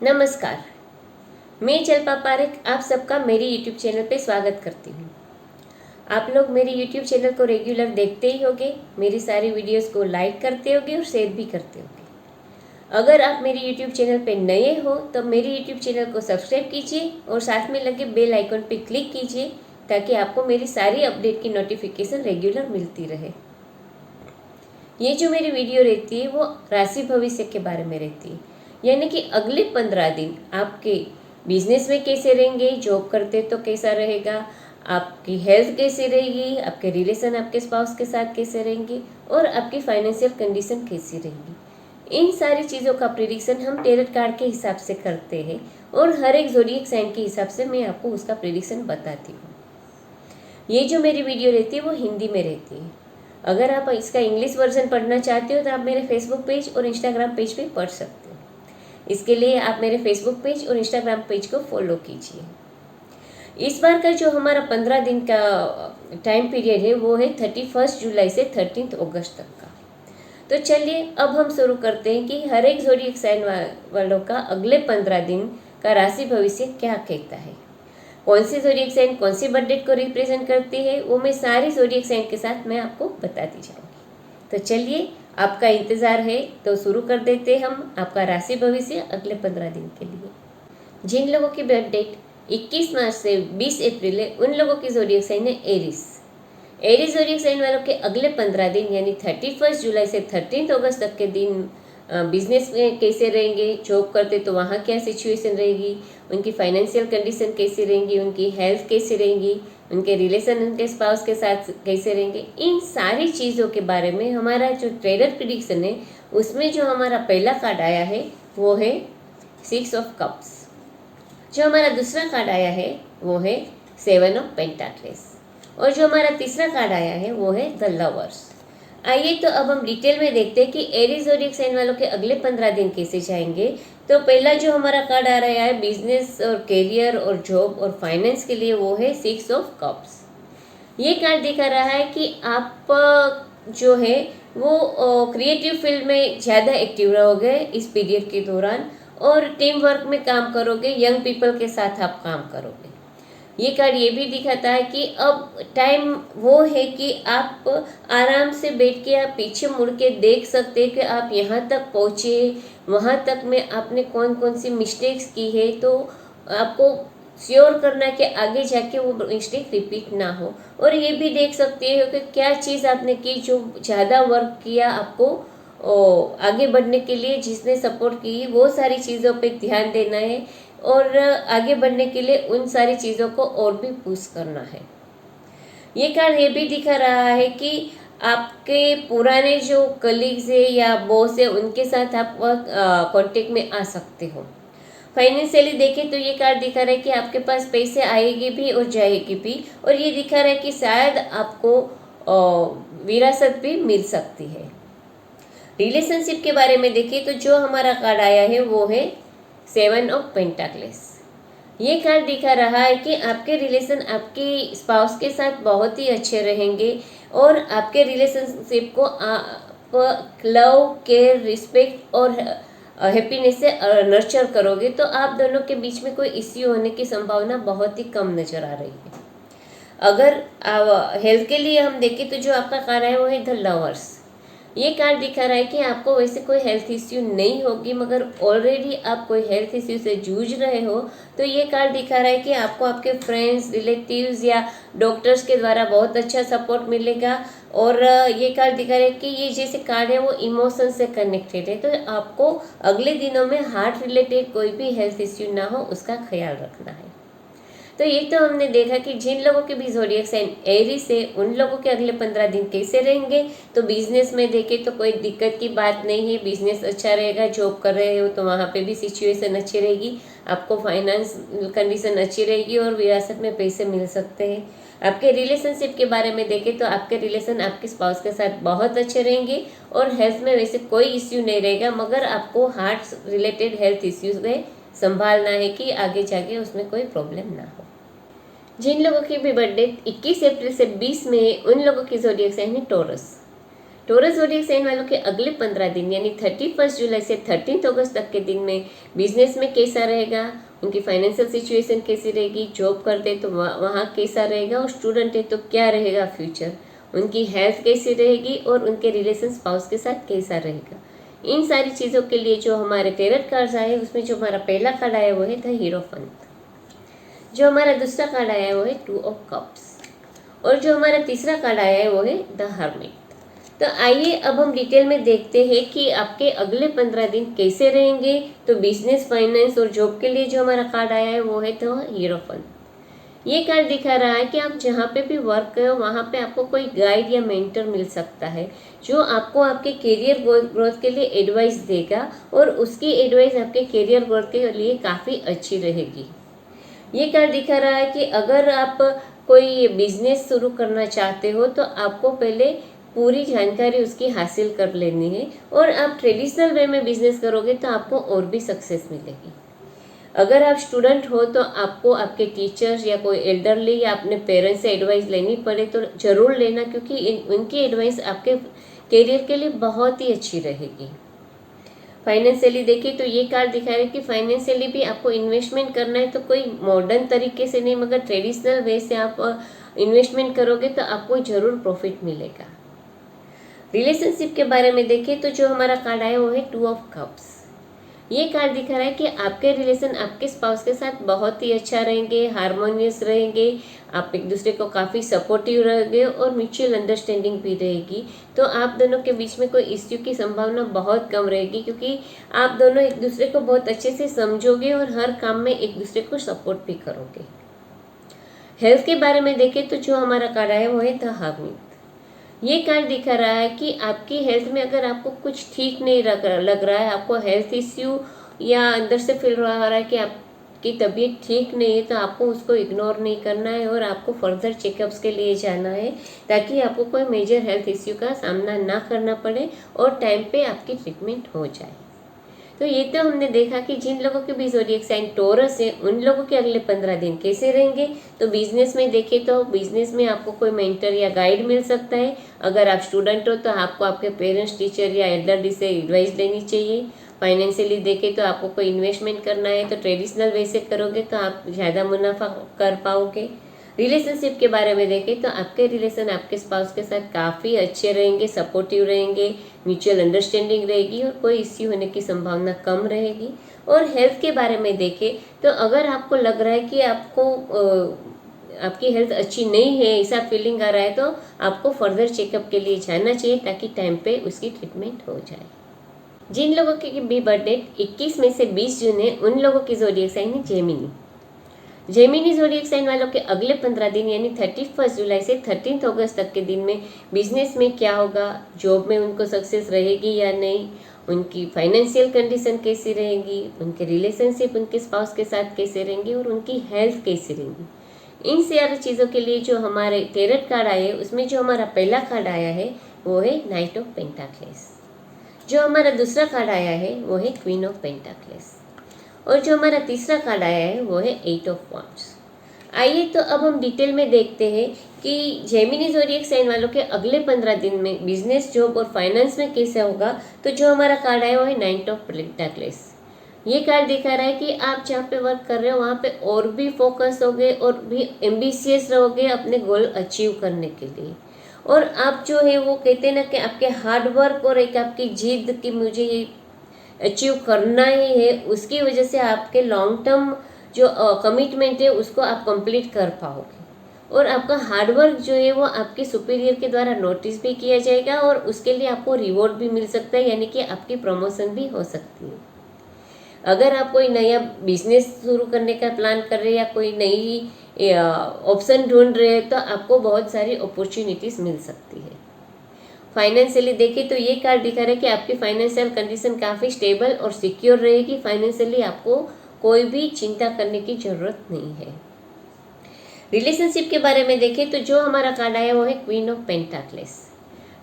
नमस्कार, मैं जल्पा पारेख आप सबका मेरी यूट्यूब चैनल पे स्वागत करती हूँ। आप लोग मेरी यूट्यूब चैनल को रेगुलर देखते ही होंगे, मेरी सारी वीडियोस को लाइक करते होंगे और शेयर भी करते होंगे। अगर आप मेरी यूट्यूब चैनल पे नए हो तो मेरी यूट्यूब चैनल को सब्सक्राइब कीजिए और साथ में लगे बेल आइकन पे क्लिक कीजिए ताकि आपको मेरी सारी अपडेट की नोटिफिकेशन रेगुलर मिलती रहे। ये जो मेरी वीडियो रहती है वो राशि भविष्य के बारे में रहती है, यानी कि अगले 15 दिन आपके बिजनेस में कैसे रहेंगे, जॉब करते तो कैसा रहेगा, आपकी हेल्थ कैसी रहेगी, आपके रिलेशन आपके स्पाउस के साथ कैसे रहेंगे और आपकी फाइनेंशियल कंडीशन कैसी रहेगी। इन सारी चीज़ों का प्रिडिक्शन हम टैरोट कार्ड के हिसाब से करते हैं और हर एक ज़ोडिएक साइन के हिसाब से मैं आपको उसका प्रिडिक्शन बताती हूँ। ये जो मेरी वीडियो रहती है वो हिंदी में रहती है। अगर आप इसका इंग्लिश वर्जन पढ़ना चाहते हो तो आप मेरे फेसबुक पेज और इंस्टाग्राम पेज पे पढ़ सकते हो। इसके लिए आप मेरे फेसबुक पेज और इंस्टाग्राम पेज को फॉलो कीजिए। इस बार का जो हमारा 15 दिन का टाइम पीरियड है वो है 31 जुलाई से 13 अगस्त तक का। तो चलिए अब हम शुरू करते हैं कि हर एक ज़ोडिएक साइन वालों का अगले 15 दिन का राशि भविष्य क्या कहता है, कौन सी ज़ोडिएक साइन कौन सी बर्थ डेट को रिप्रेजेंट करती है, वो मैं सारी ज़ोडिएक साइन के साथ मैं आपको बताती जाऊंगी। तो चलिए आपका इंतज़ार है तो शुरू कर देते हैं हम आपका राशि भविष्य अगले 15 दिन के लिए। जिन लोगों की बर्थ डेट 21 मार्च से 20 अप्रैल है उन लोगों की ज़ोडिएक साइन है एरीज। एरीज ज़ोडिएक साइन वालों के अगले 15 दिन यानी 31 जुलाई से 13 अगस्त तक के दिन बिजनेस में कैसे रहेंगे, जॉब करते तो वहाँ क्या सिचुएशन रहेगी, उनकी फाइनेंशियल कंडीशन कैसी रहेंगी, उनकी हेल्थ कैसी रहेंगी, उनके रिलेशन उनके स्पाउस के साथ कैसे रहेंगे, इन सारी चीज़ों के बारे में हमारा जो ट्रेडर प्रिडिक्शन है उसमें जो हमारा पहला कार्ड आया है वो है 6 ऑफ कप्स। जो हमारा दूसरा कार्ड आया है वो है 7 ऑफ पेंटाक्लेस और जो हमारा तीसरा कार्ड आया है वो है द लवर्स। आइए तो अब हम डिटेल में देखते हैं कि एरीज ज़ोडिएक साइन वालों के अगले 15 दिन कैसे जाएंगे। तो पहला जो हमारा कार्ड आ रहा है बिजनेस और करियर और जॉब और फाइनेंस के लिए वो है 6 ऑफ कप्स। ये कार्ड दिखा रहा है कि आप जो है वो क्रिएटिव फील्ड में ज़्यादा एक्टिव रहोगे इस पीरियड के दौरान और टीम वर्क में काम करोगे, यंग पीपल के साथ आप काम करोगे। ये कार्ड ये भी दिखाता है कि अब टाइम वो है कि आप आराम से बैठ के आप पीछे मुड़ के देख सकते हैं कि आप यहाँ तक पहुँचे, वहाँ तक में आपने कौन कौन सी मिस्टेक्स की है, तो आपको श्योर करना कि आगे जाके वो मिस्टेक रिपीट ना हो। और ये भी देख सकते हो कि क्या चीज़ आपने की जो ज़्यादा वर्क किया आपको आगे बढ़ने के लिए, जिसने सपोर्ट की वो सारी चीज़ों पे ध्यान देना है और आगे बढ़ने के लिए उन सारी चीज़ों को और भी पुश करना है। ये कार्ड ये भी दिखा रहा है कि आपके पुराने जो कलीग्स है या बॉस है उनके साथ आप कांटेक्ट में आ सकते हो। फाइनेंशियली देखें तो ये कार्ड दिखा रहा है कि आपके पास पैसे आएगी भी और जाएगी भी, और ये दिखा रहा है कि शायद आपको विरासत भी मिल सकती है। रिलेशनशिप के बारे में देखें तो जो हमारा कार्ड आया है वो है 7 ऑफ पेंटाक्लेस। ये कार्ड दिखा रहा है कि आपके रिलेशन आपके स्पाउस के साथ बहुत ही अच्छे रहेंगे और आपके रिलेशनशिप को आप लव, केयर, रिस्पेक्ट और हैप्पीनेस से नर्चर करोगे, तो आप दोनों के बीच में कोई इश्यू होने की संभावना बहुत ही कम नज़र आ रही है। अगर हेल्थ के लिए हम देखें तो जो आपका कार्ड है वो है द लवर्स। ये कार्ड दिखा रहा है कि आपको वैसे कोई हेल्थ इश्यू नहीं होगी, मगर ऑलरेडी आप कोई हेल्थ इश्यू से जूझ रहे हो तो ये कार्ड दिखा रहा है कि आपको आपके फ्रेंड्स, रिलेटिव्स या डॉक्टर्स के द्वारा बहुत अच्छा सपोर्ट मिलेगा। और ये कार्ड दिखा रहा है कि ये जैसे कार्ड है वो इमोशन से कनेक्टेड है, तो आपको अगले दिनों में हार्ट रिलेटेड कोई भी हेल्थ इश्यू ना हो उसका ख्याल रखना है। तो ये तो हमने देखा कि जिन लोगों के भी ज़ोडिएक साइन एरीज है उन लोगों के अगले 15 दिन कैसे रहेंगे। तो बिजनेस में देखें तो कोई दिक्कत की बात नहीं है, बिजनेस अच्छा रहेगा। जॉब कर रहे हो तो वहाँ पे भी सिचुएशन अच्छी रहेगी, आपको फाइनेंस कंडीशन अच्छी रहेगी और विरासत में पैसे मिल सकते हैं। आपके रिलेशनशिप के बारे में देखें तो आपके रिलेशन आपके स्पाउस के साथ बहुत अच्छे रहेंगे और हेल्थ में वैसे कोई इश्यू नहीं रहेगा, मगर आपको हार्ट रिलेटेड हेल्थ इश्यूज में संभालना है कि आगे जाके उसमें कोई प्रॉब्लम ना हो। जिन लोगों की भी बर्थडे 21 अप्रैल से 20 मई उन लोगों की ज़ोडिएक साइन है टॉरस। टॉरस ज़ोडिएक साइन वालों के अगले 15 दिन यानी 31 जुलाई से 13 अगस्त तक के दिन में बिजनेस में कैसा रहेगा, उनकी फाइनेंशियल सिचुएशन कैसी रहेगी, जॉब करते तो वहाँ कैसा रहेगा, और स्टूडेंट है तो क्या रहेगा फ्यूचर, उनकी हेल्थ कैसी रहेगी, और उनके रिलेशन स्पाउस के साथ कैसा रहेगा। इन सारी चीज़ों के लिए जो हमारे टेरट कार्ड्स आए उसमें जो हमारा पहला कार्ड आया वो है द हीरोफेंट, जो हमारा दूसरा कार्ड आया वो है 2 ऑफ कप्स, और जो हमारा तीसरा कार्ड आया है वो है द हर्मिट। तो आइए अब हम डिटेल में देखते हैं कि आपके अगले 15 दिन कैसे रहेंगे। तो बिजनेस, फाइनेंस और जॉब के लिए जो हमारा कार्ड आया है वो है द हीरोफेंट। ये कार्ड दिखा रहा है कि आप जहाँ पे भी वर्क करो वहाँ पे आपको कोई गाइड या मेंटर मिल सकता है जो आपको आपके करियर ग्रोथ के लिए एडवाइस देगा, और उसकी एडवाइस आपके करियर ग्रोथ के लिए काफ़ी अच्छी रहेगी। ये कार्ड दिखा रहा है कि अगर आप कोई बिजनेस शुरू करना चाहते हो तो आपको पहले पूरी जानकारी उसकी हासिल कर लेनी है, और आप ट्रेडिशनल वे में बिजनेस करोगे तो आपको और भी सक्सेस मिलेगी। अगर आप स्टूडेंट हो तो आपको आपके टीचर्स या कोई एल्डरली या अपने पेरेंट्स से एडवाइस लेनी पड़े तो ज़रूर लेना, क्योंकि उनकी एडवाइस आपके करियर के लिए बहुत ही अच्छी रहेगी। फाइनेंशियली देखिए तो ये कार्ड दिखा रहे हैं कि फाइनेंशियली भी आपको इन्वेस्टमेंट करना है तो कोई मॉडर्न तरीके से नहीं मगर ट्रेडिशनल वे से आप इन्वेस्टमेंट करोगे तो आपको ज़रूर प्रॉफिट मिलेगा। रिलेशनशिप के बारे में देखें तो जो हमारा कार्ड आया वो है 2 ऑफ कप्स। ये कार्ड दिखा रहा है कि आपके रिलेशन आपके स्पाउस के साथ बहुत ही अच्छा रहेंगे, हारमोनियस रहेंगे, आप एक दूसरे को काफ़ी सपोर्टिव रहेंगे और म्यूचुअल अंडरस्टैंडिंग भी रहेगी। तो आप दोनों के बीच में कोई इश्यू की संभावना बहुत कम रहेगी, क्योंकि आप दोनों एक दूसरे को बहुत अच्छे से समझोगे और हर काम में एक दूसरे को सपोर्ट भी करोगे। हेल्थ के बारे में देखें तो जो हमारा कार्ड है वो है द हर्मिट। ये कार्ड दिखा रहा है कि आपकी हेल्थ में अगर आपको कुछ ठीक नहीं लग रहा है, आपको हेल्थ इश्यू या अंदर से फील हो रहा है कि आपकी तबीयत ठीक नहीं है, तो आपको उसको इग्नोर नहीं करना है और आपको फर्दर चेकअप्स के लिए जाना है, ताकि आपको कोई मेजर हेल्थ इश्यू का सामना ना करना पड़े और टाइम पे आपकी ट्रीटमेंट हो जाए। तो ये तो हमने देखा कि जिन लोगों के भी ज़ोडिएक साइन टॉरस है उन लोगों के अगले 15 दिन कैसे रहेंगे। तो बिजनेस में देखें तो बिजनेस में आपको कोई मेंटर या गाइड मिल सकता है। अगर आप स्टूडेंट हो तो आपको आपके पेरेंट्स, टीचर या एल्डरली से एडवाइस लेनी चाहिए। फाइनेंशियली देखें तो आपको कोई इन्वेस्टमेंट करना है तो ट्रेडिशनल वे से करोगे तो आप ज़्यादा मुनाफा कर पाओगे। रिलेशनशिप के बारे में देखें तो आपके रिलेशन आपके स्पाउस के साथ काफ़ी अच्छे रहेंगे, सपोर्टिव रहेंगे, म्यूचुअल अंडरस्टैंडिंग रहेगी और कोई इश्यू होने की संभावना कम रहेगी। और हेल्थ के बारे में देखें तो अगर आपको लग रहा है कि आपकी हेल्थ अच्छी नहीं है, ऐसा फीलिंग आ रहा है, तो आपको फर्दर चेकअप के लिए जाना चाहिए ताकि टाइम पे उसकी ट्रीटमेंट हो जाए। जिन लोगों की भी बर्थडे 21 में से 20 जून है उन लोगों की ज़ोडिएक साइन है जेमिनी। जेमिनी ज़ोडिएक साइन वालों के अगले 15 दिन यानी 31 जुलाई से 13 अगस्त तक के दिन में बिजनेस में क्या होगा, जॉब में उनको सक्सेस रहेगी या नहीं, उनकी फाइनेंशियल कंडीशन कैसी रहेगी, उनके रिलेशनशिप उनके स्पाउस के साथ कैसे रहेंगे और उनकी हेल्थ कैसी रहेगी। इन सारी चीज़ों के लिए जो हमारे टेरट कार्ड आए उसमें जो हमारा पहला कार्ड आया है वो है नाइट ऑफ पेंटाक्लेस, जो हमारा दूसरा कार्ड आया है वो है क्वीन ऑफ पेंटाक्लेस, और जो हमारा तीसरा कार्ड आया है वो है 8 ऑफ वांड्स। आइए तो अब हम डिटेल में देखते हैं कि जेमिनी ज़ोडिएक साइन वालों के अगले 15 दिन में बिजनेस, जॉब और फाइनेंस में कैसा होगा। तो जो हमारा कार्ड आया वो है नाइट ऑफ पेंटाक्लेस। ये कार्ड दिखा रहा है कि आप जहाँ पे वर्क कर रहे हो वहाँ पे और भी फोकस होगे और भी एम्बिशियस रहोगे अपने गोल अचीव करने के लिए। और आप जो है वो कहते हैं ना कि आपके हार्ड वर्क और एक आपकी जिद कि मुझे ये अचीव करना ही है, उसकी वजह से आपके लॉन्ग टर्म जो कमिटमेंट है उसको आप कंप्लीट कर पाओगे। और आपका हार्डवर्क जो है वो आपके सुपीरियर के द्वारा नोटिस भी किया जाएगा और उसके लिए आपको रिवॉर्ड भी मिल सकता है, यानी कि आपकी प्रमोशन भी हो सकती है। अगर आप कोई नया बिजनेस शुरू करने का प्लान कर रहे हैं या कोई नई ऑप्शन ढूंढ रहे हैं तो आपको बहुत सारी अपॉर्चुनिटीज़ मिल सकती है। फाइनेंशियली देखिए तो ये कार्ड दिखा रहा है कि आपकी फाइनेंशियल कंडीशन काफ़ी स्टेबल और सिक्योर रहेगी। फाइनेंशियली आपको कोई भी चिंता करने की ज़रूरत नहीं है। रिलेशनशिप के बारे में देखें तो जो हमारा कार्ड आया वो है क्वीन ऑफ पेंटाक्लेस।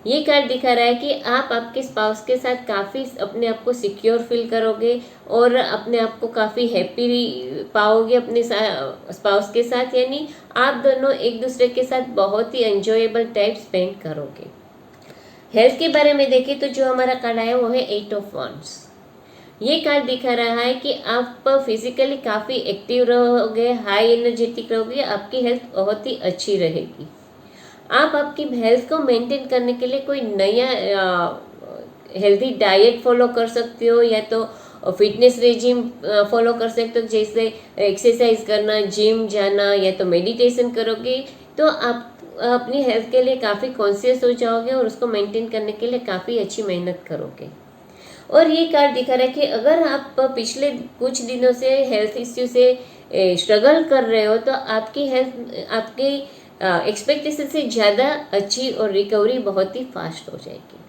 ये कार्ड दिखा रहा है कि आप आपके स्पाउस के साथ काफ़ी अपने आप को सिक्योर फील करोगे और अपने आप को काफ़ी हैप्पी पाओगे अपने स्पाउस के साथ, यानी आप दोनों एक दूसरे के साथ बहुत ही एंजॉयबल टाइम स्पेंड करोगे। हेल्थ के बारे में देखें तो जो हमारा कार्ड आया वो है 8 ऑफ वांड्स। ये कार्ड दिखा रहा है कि आप फिजिकली काफ़ी एक्टिव रहोगे, हाई एनर्जेटिक रहोगे, आपकी हेल्थ बहुत ही अच्छी रहेगी। आप आपकी हेल्थ को मेंटेन करने के लिए कोई नया हेल्दी डाइट फॉलो कर सकते हो, या तो फिटनेस रेजिम फॉलो कर सकते हो, जैसे एक्सरसाइज करना, जिम जाना, या तो मेडिटेशन करोगे तो आप अपनी हेल्थ के लिए काफ़ी कॉन्शियस हो जाओगे और उसको मेंटेन करने के लिए काफ़ी अच्छी मेहनत करोगे। और ये कार्ड दिखा रहा है कि अगर आप पिछले कुछ दिनों से हेल्थ इश्यू से स्ट्रगल कर रहे हो तो आपकी हेल्थ आपकी एक्सपेक्टेशन से ज़्यादा अच्छी और रिकवरी बहुत ही फास्ट हो जाएगी।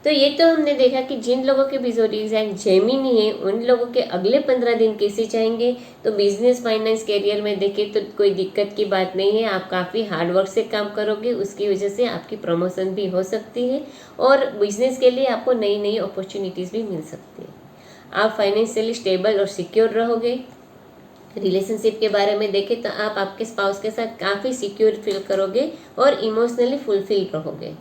तो ये तो हमने देखा कि जिन लोगों के भी ज़ोडिएक साइन जेमिनी है उन लोगों के अगले 15 दिन कैसे जाएंगे। तो बिजनेस, फाइनेंस, करियर में देखें तो कोई दिक्कत की बात नहीं है। आप काफ़ी हार्डवर्क से काम करोगे, उसकी वजह से आपकी प्रमोशन भी हो सकती है और बिजनेस के लिए आपको नई नई अपॉर्चुनिटीज़ भी मिल सकती है। आप फाइनेंशियली स्टेबल और सिक्योर रहोगे। रिलेशनशिप के बारे में देखें तो आप आपके स्पाउस के साथ काफ़ी सिक्योर फील करोगे और इमोशनली फुलफिल रहोगे।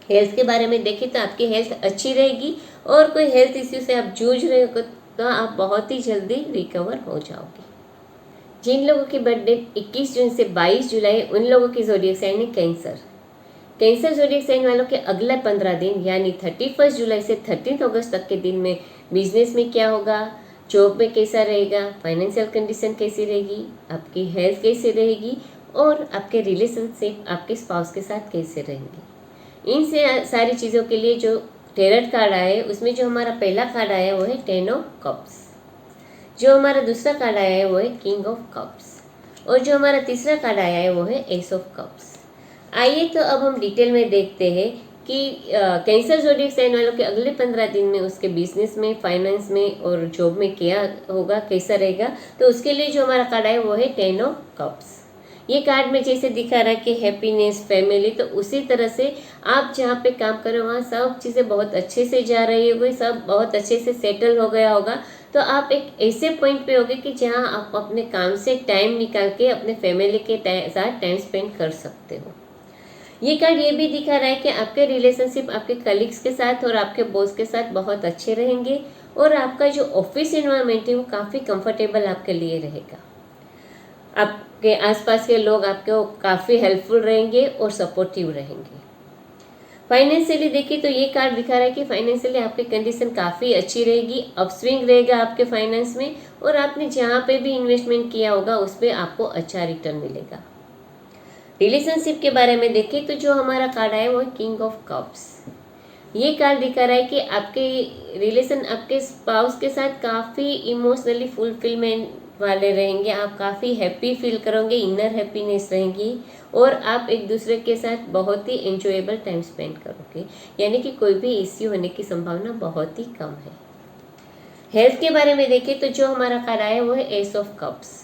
हेल्थ के बारे में देखें तो आपकी हेल्थ अच्छी रहेगी और कोई हेल्थ इश्यू से आप जूझ रहे हो तो आप बहुत ही जल्दी रिकवर हो जाओगे। जिन लोगों की बर्थडे 21 जून से 22 जुलाई उन लोगों की ज़ोडिएक साइन है कैंसर। कैंसर ज़ोडिएक साइन वालों के अगले 15 दिन यानी 31 जुलाई से 13 अगस्त तक के दिन में बिजनेस में क्या होगा, जॉब में कैसा रहेगा, फाइनेंशियल कंडीशन कैसी रहेगी, आपकी हेल्थ कैसी रहेगी और आपके रिलेशनशिप आपके स्पाउस के साथ कैसे रहेंगे। इन से सारी चीज़ों के लिए जो टेरट कार्ड आया है उसमें जो हमारा पहला कार्ड आया है वो है 10 ऑफ कप्स, जो हमारा दूसरा कार्ड आया है वो है किंग ऑफ कप्स और जो हमारा तीसरा कार्ड आया है वो है एस ऑफ कप्स। आइए तो अब हम डिटेल में देखते हैं कि कैंसर ज़ोडिएक साइन वालों के अगले 15 दिन में उसके बिजनेस में, फाइनेंस में और जॉब में क्या होगा, कैसा रहेगा। तो उसके लिए जो हमारा कार्ड आया है वो है 10 ऑफ कप्स। ये कार्ड में जैसे दिखा रहा है कि हैप्पीनेस, फैमिली, तो उसी तरह से आप जहाँ पे काम कर रहे हो वहाँ सब चीज़ें बहुत अच्छे से जा रही होगी, सब बहुत अच्छे से सेटल हो गया होगा। तो आप एक ऐसे पॉइंट पे होगे कि जहाँ आप अपने काम से टाइम निकाल के अपने फैमिली के साथ टाइम स्पेंड कर सकते हो। ये कार्ड ये भी दिखा रहा है कि आपके रिलेशनशिप आपके कलीग्स के साथ और आपके बॉस के साथ बहुत अच्छे रहेंगे और आपका जो ऑफिस एनवायरनमेंट है वो काफ़ी कंफर्टेबल आपके लिए रहेगा। आपके आसपास के लोग आपको काफ़ी हेल्पफुल रहेंगे और सपोर्टिव रहेंगे। फाइनेंशियली देखिए तो ये कार्ड दिखा रहा है कि फाइनेंशियली आपकी कंडीशन काफ़ी अच्छी रहेगी, अपस्विंग रहेगा आपके फाइनेंस में और आपने जहाँ पे भी इन्वेस्टमेंट किया होगा उस पर आपको अच्छा रिटर्न मिलेगा। रिलेशनशिप के बारे में देखें तो जो हमारा कार्ड है वो है किंग ऑफ कप्स। ये कार्ड दिखा रहा है कि आपके रिलेशन आपके स्पाउस के साथ काफ़ी इमोशनली फुलफिलमेंट वाले रहेंगे। आप काफ़ी हैप्पी फील करोगे, इनर हैप्पीनेस रहेगी और आप एक दूसरे के साथ बहुत ही एंजॉयबल टाइम स्पेंड करोगे, यानी कि कोई भी इश्यू होने की संभावना बहुत ही कम है। हेल्थ के बारे में देखें तो जो हमारा कार्ड आया है वो है एस ऑफ कप्स।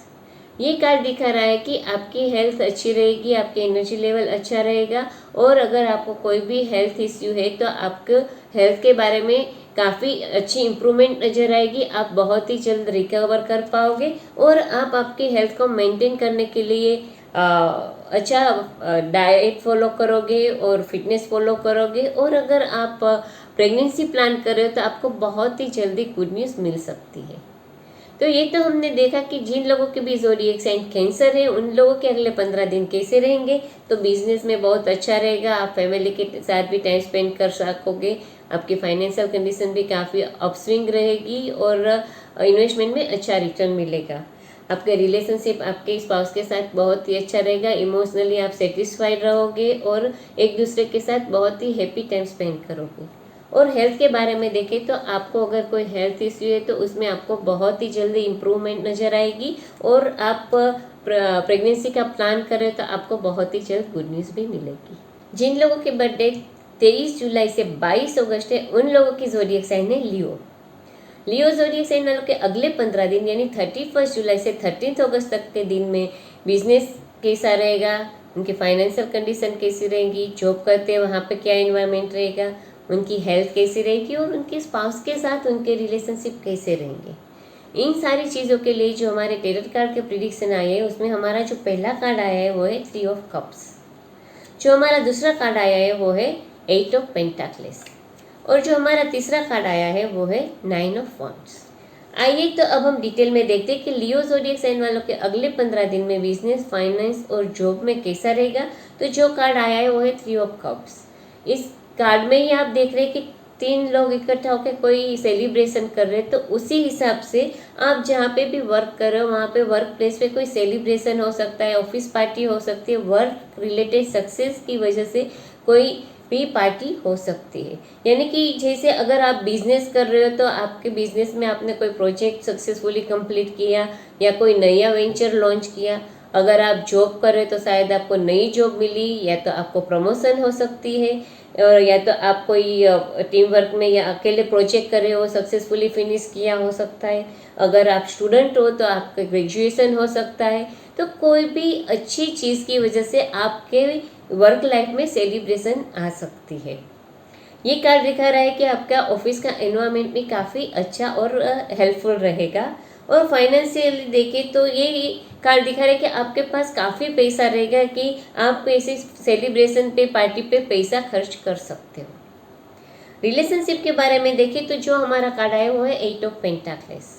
ये कार्ड दिखा रहा है कि आपकी हेल्थ अच्छी रहेगी, आपके एनर्जी लेवल अच्छा रहेगा और अगर आपको कोई भी हेल्थ इश्यू है तो आपको हेल्थ के बारे में काफ़ी अच्छी इम्प्रूवमेंट नज़र आएगी। आप बहुत ही जल्द रिकवर कर पाओगे और आप आपकी हेल्थ को मेंटेन करने के लिए अच्छा डाइट फॉलो करोगे और फिटनेस फॉलो करोगे और अगर आप प्रेगनेंसी प्लान कर रहे हो तो आपको बहुत ही जल्दी गुड न्यूज़ मिल सकती है। तो ये तो हमने देखा कि जिन लोगों के भी ज़ोडिएक साइन कैंसर है उन लोगों के अगले 15 दिन कैसे रहेंगे। तो बिजनेस में बहुत अच्छा रहेगा, आप फैमिली के साथ भी टाइम स्पेंड कर सकोगे, आपकी फाइनेंशियल कंडीशन भी काफ़ी अपस्विंग रहेगी और इन्वेस्टमेंट में अच्छा रिटर्न मिलेगा। आपका रिलेशनशिप आपके स्पाउस के साथ बहुत ही अच्छा रहेगा, इमोशनली आप सेटिस्फाइड रहोगे और एक दूसरे के साथ बहुत ही हैप्पी टाइम स्पेंड करोगे। और हेल्थ के बारे में देखें तो आपको अगर कोई हेल्थ इश्यू है तो उसमें आपको बहुत ही जल्दी इम्प्रूवमेंट नज़र आएगी और आप प्रेगनेंसी का प्लान करें तो आपको बहुत ही जल्द गुड न्यूज़ भी मिलेगी। जिन लोगों के बर्थडे 23 जुलाई से 22 अगस्त है उन लोगों की ज़ोडिएक साइन है लियो। लियो ज़ोडिएक साइन वालों के अगले 15 दिन यानी 31 जुलाई से 13 अगस्त तक के दिन में बिजनेस कैसा रहेगा, उनकी फाइनेंशियल कंडीशन कैसी रहेगी, जॉब करते हैं वहाँ पे क्या इन्वायरमेंट रहेगा, उनकी हेल्थ कैसी रहेगी और उनके स्पाउस के साथ उनके रिलेशनशिप कैसे रहेंगे। इन सारी चीज़ों के लिए जो हमारे टेरट कार्ड के प्रिडिक्शन आए हैं उसमें हमारा जो पहला कार्ड आया है वो है 3 ऑफ कप्स। जो हमारा दूसरा कार्ड आया है वो है 8 ऑफ पेंटाक्लेस। और जो हमारा तीसरा कार्ड आया है वो है 9 ऑफ वॉन्ड्स। आइए तो अब हम डिटेल में देखते हैं कि लियो ज़ोडिएक साइन वालों के अगले 15 दिन में बिजनेस, फाइनेंस और जॉब में कैसा रहेगा। तो जो कार्ड आया है वो है 3 ऑफ कप्स। इस कार्ड में ही आप देख रहे हैं कि 3 लोग इकट्ठा होकर कोई सेलिब्रेशन कर रहे हैं। तो उसी हिसाब से आप जहाँ पे भी वर्क कर रहे हो वहाँ पे वर्क प्लेस पे कोई सेलिब्रेशन हो सकता है, ऑफिस पार्टी हो सकती है, वर्क रिलेटेड सक्सेस की वजह से कोई भी पार्टी हो सकती है। यानी कि जैसे अगर आप बिजनेस कर रहे हो तो आपके बिजनेस में आपने कोई प्रोजेक्ट सक्सेसफुली कंप्लीट किया या कोई नया वेंचर लॉन्च किया। अगर आप जॉब कर रहे हो तो शायद आपको नई जॉब मिली, या तो आपको प्रमोशन हो सकती है, और या तो आप कोई टीम वर्क में या अकेले प्रोजेक्ट कर रहे हो सक्सेसफुली फिनिश किया हो सकता है। अगर आप स्टूडेंट हो तो आपका ग्रेजुएशन हो सकता है। तो कोई भी अच्छी चीज़ की वजह से आपके वर्क लाइफ में सेलिब्रेशन आ सकती है। ये कार्ड दिखा रहा है कि आपका ऑफिस का एनवायरनमेंट भी काफ़ी अच्छा और हेल्पफुल रहेगा। और फाइनेंशियली देखें तो ये कार्ड दिखा रहा है कि आपके पास काफ़ी पैसा रहेगा कि आप ऐसे सेलिब्रेशन पे, पार्टी पे पैसा खर्च कर सकते हो। रिलेशनशिप के बारे में देखें तो जो हमारा कार्ड आया वो है 8 ऑफ पेंटाक्लेस।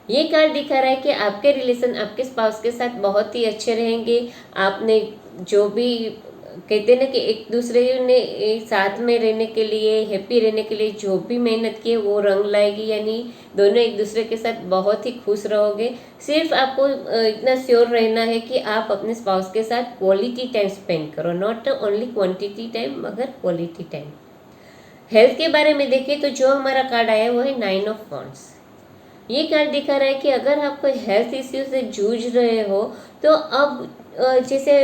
ये कार्ड दिखा रहा है कि आपके रिलेशन आपके स्पाउस के साथ बहुत ही अच्छे रहेंगे। आपने जो भी कहते हैं ना कि एक दूसरे ने साथ में रहने के लिए, हैप्पी रहने के लिए जो भी मेहनत की है वो रंग लाएगी। यानी दोनों एक दूसरे के साथ बहुत ही खुश रहोगे। सिर्फ आपको इतना श्योर रहना है कि आप अपने स्पाउस के साथ क्वालिटी टाइम स्पेंड करो, नॉट ओनली क्वांटिटी टाइम मगर क्वालिटी टाइम। हेल्थ के बारे में देखें तो जो हमारा कार्ड आया वो है 9 ऑफ वॉन्ड्स। ये कार्ड दिखा रहा है कि अगर आप कोई हेल्थ इश्यू से जूझ रहे हो तो अब जैसे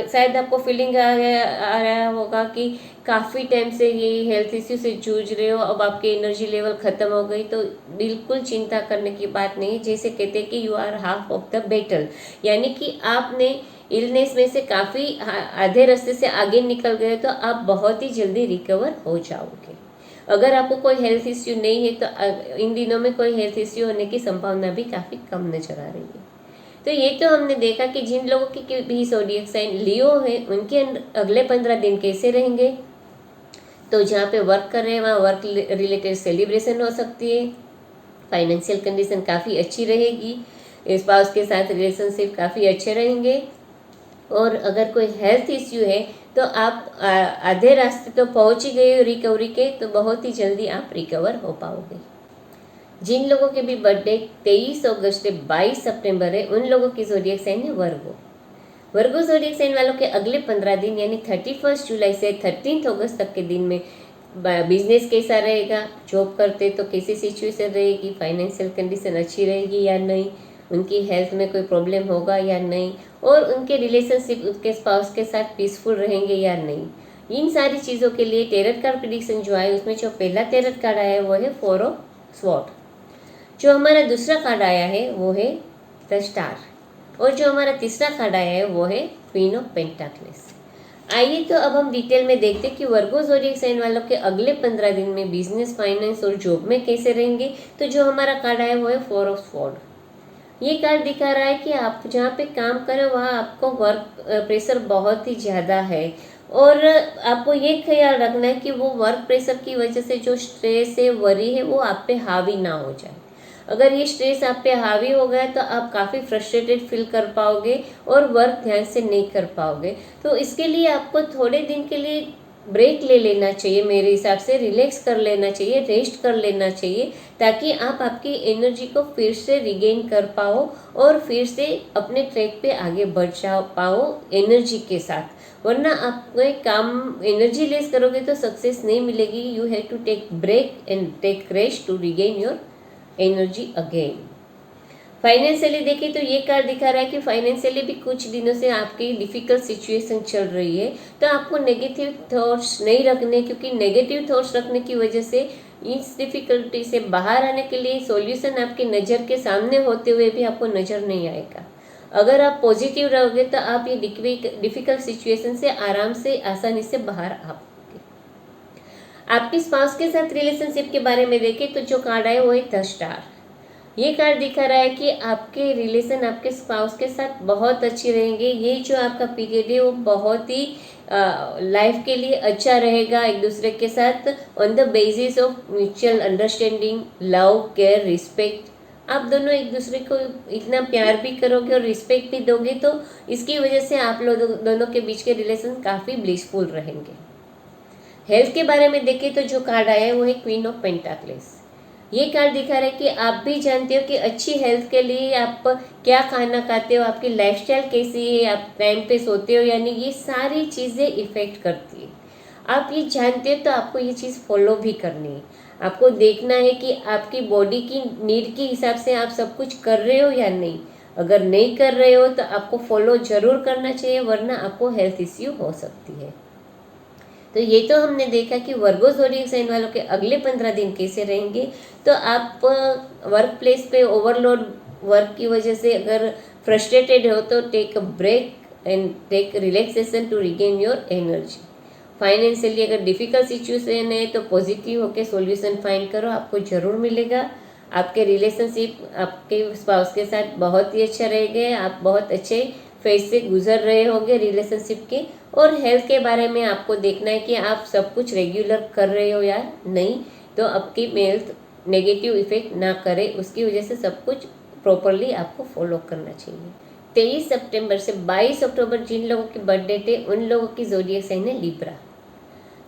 शायद आपको फीलिंग आ रहा होगा कि काफ़ी टाइम से ये हेल्थ इश्यू से जूझ रहे हो, अब आपकी एनर्जी लेवल ख़त्म हो गई। तो बिल्कुल चिंता करने की बात नहीं। जैसे कहते हैं कि you are half of the battle, यानी कि आपने इलनेस में से काफ़ी आधे रास्ते से आगे निकल गए तो आप बहुत ही जल्दी रिकवर हो जाओगे। अगर आपको कोई हेल्थ इश्यू नहीं है तो इन दिनों में कोई हेल्थ इश्यू होने की संभावना भी काफ़ी कम नजर आ रही है। तो ये तो हमने देखा कि जिन लोगों की भी ज़ोडिएक साइन लियो है उनके अगले 15 दिन कैसे रहेंगे। तो जहाँ पे वर्क कर रहे हैं वहाँ वर्क रिलेटेड सेलिब्रेशन हो सकती है। फाइनेंशियल कंडीशन काफ़ी अच्छी रहेगी। स्पाउस के साथ रिलेशनशिप काफ़ी अच्छे रहेंगे। और अगर कोई हेल्थ इश्यू है तो आप आधे रास्ते तो पहुंच ही गए रिकवरी के, तो बहुत ही जल्दी आप रिकवर हो पाओगे। जिन लोगों के भी बर्थडे 23 अगस्त से 22 सितंबर है उन लोगों की ज़ोडिएक साइन है वर्गो। वर्गो ज़ोडिएक साइन वालों के अगले 15 दिन यानी 31 जुलाई से 13 अगस्त तक के दिन में बिजनेस कैसा रहेगा, जॉब करते तो कैसी सिचुएशन रहेगी, फाइनेंशियल कंडीशन अच्छी रहेगी या नहीं, उनकी हेल्थ में कोई प्रॉब्लम होगा या नहीं, और उनके रिलेशनशिप उनके स्पाउस के साथ पीसफुल रहेंगे या नहीं। इन सारी चीज़ों के लिए टेरर कार्ड प्रेडिक्शन जो है उसमें जो पहला टेरर कार्ड आया है वो है 4 ऑफ स्वॉर्ड। जो हमारा दूसरा कार्ड आया है वो है द स्टार। और जो हमारा तीसरा कार्ड आया है वो है क्वीन ऑफ पेंटाक्लेस। आइए तो अब हम डिटेल में देखते हैं कि वर्गो ज़ोडिएक साइन वालों के अगले 15 दिन में बिजनेस, फाइनेंस और जॉब में कैसे रहेंगे। तो जो हमारा कार्ड आया वो है 4 ऑफ स्वॉर्ड। ये कार्ड दिखा रहा है कि आप जहाँ पे काम करें वहाँ आपको वर्क प्रेशर बहुत ही ज़्यादा है, और आपको ये ख्याल रखना है कि वो वर्क प्रेशर की वजह से जो स्ट्रेस है, वरी है, वो आप पे हावी ना हो जाए। अगर ये स्ट्रेस आप पे हावी हो गया तो आप काफ़ी फ्रस्ट्रेटेड फील कर पाओगे और वर्क ध्यान से नहीं कर पाओगे। तो इसके लिए आपको थोड़े दिन के लिए ब्रेक ले लेना चाहिए, मेरे हिसाब से रिलैक्स कर लेना चाहिए, रेस्ट कर लेना चाहिए, ताकि आप आपकी एनर्जी को फिर से रिगेन कर पाओ और फिर से अपने ट्रैक पे आगे बढ़ जा पाओ एनर्जी के साथ। वरना आप कोई काम एनर्जी लेस करोगे तो सक्सेस नहीं मिलेगी। You have to take break and take rest to regain your energy again. Financially देखें तो ये कार्ड दिखा रहा है कि फाइनेंशियली भी कुछ दिनों से आपकी डिफिकल्ट सिचुएशन चल रही है। तो आपको नेगेटिव थॉट्स नहीं रखने, क्योंकि नेगेटिव थॉट्स रखने की वजह से इस डिफिकल्टी से बाहर आने के लिए सॉल्यूशन आपकी नज़र के सामने होते हुए भी आपको नज़र नहीं आएगा। अगर आप पॉजिटिव रहोगे तो आप ये डिफिकल्ट सिचुएशन से आराम से, आसानी से बाहर आ पाओगे। आपकी स्पाउस के साथ रिलेशनशिप के बारे में देखें तो जो कार्ड आए वो है द स्टार। ये कार्ड दिखा रहा है कि आपके रिलेशन आपके स्पाउस के साथ बहुत अच्छे रहेंगे। ये जो आपका पीरियड है वो बहुत ही लाइफ के लिए अच्छा रहेगा, एक दूसरे के साथ on the basis of mutual understanding, love, care, respect. आप दोनों एक दूसरे को इतना प्यार भी करोगे और रिस्पेक्ट भी दोगे, तो इसकी वजह से आप लोग दोनों के बीच के रिलेशन काफ़ी ब्लिसफुल रहेंगे। हेल्थ के बारे में देखें तो जो कार्ड आया है वो है क्वीन ऑफ पेंटाक्लेस। ये कार्ड दिखा रहा है कि आप भी जानते हो कि अच्छी हेल्थ के लिए आप क्या खाना खाते हो, आपकी लाइफस्टाइल कैसी है, आप टाइम पे सोते हो यानी ये सारी चीज़ें इफ़ेक्ट करती है। आप ये जानते हो तो आपको ये चीज़ फॉलो भी करनी है। आपको देखना है कि आपकी बॉडी की नीड के हिसाब से आप सब कुछ कर रहे हो या नहीं। अगर नहीं कर रहे हो तो आपको फॉलो ज़रूर करना चाहिए, वरना आपको हेल्थ इश्यू हो सकती है। तो ये तो हमने देखा कि वर्गो ज़ोडिएक साइन वालों के अगले 15 दिन कैसे रहेंगे। तो आप वर्क प्लेस पे ओवरलोड वर्क की वजह से अगर फ्रस्ट्रेटेड हो तो take a break and take relaxation to regain your energy. Financially अगर डिफ़िकल्ट सिचुएशन है तो पॉजिटिव होकर सॉल्यूशन फाइंड करो, आपको ज़रूर मिलेगा। आपके रिलेशनशिप आपके स्पाउस के साथ बहुत ही अच्छा रहेगा, आप बहुत अच्छे फेज से गुजर रहे होंगे रिलेशनशिप के। और हेल्थ के बारे में आपको देखना है कि आप सब कुछ रेगुलर कर रहे हो या नहीं, तो आपकी हेल्थ नेगेटिव इफेक्ट ना करे, उसकी वजह से सब कुछ प्रॉपरली आपको फॉलो करना चाहिए। 23 सितंबर से 22 अक्टूबर जिन लोगों की बर्थडे थे उन लोगों की ज़ोडिएक साइन है लिब्रा।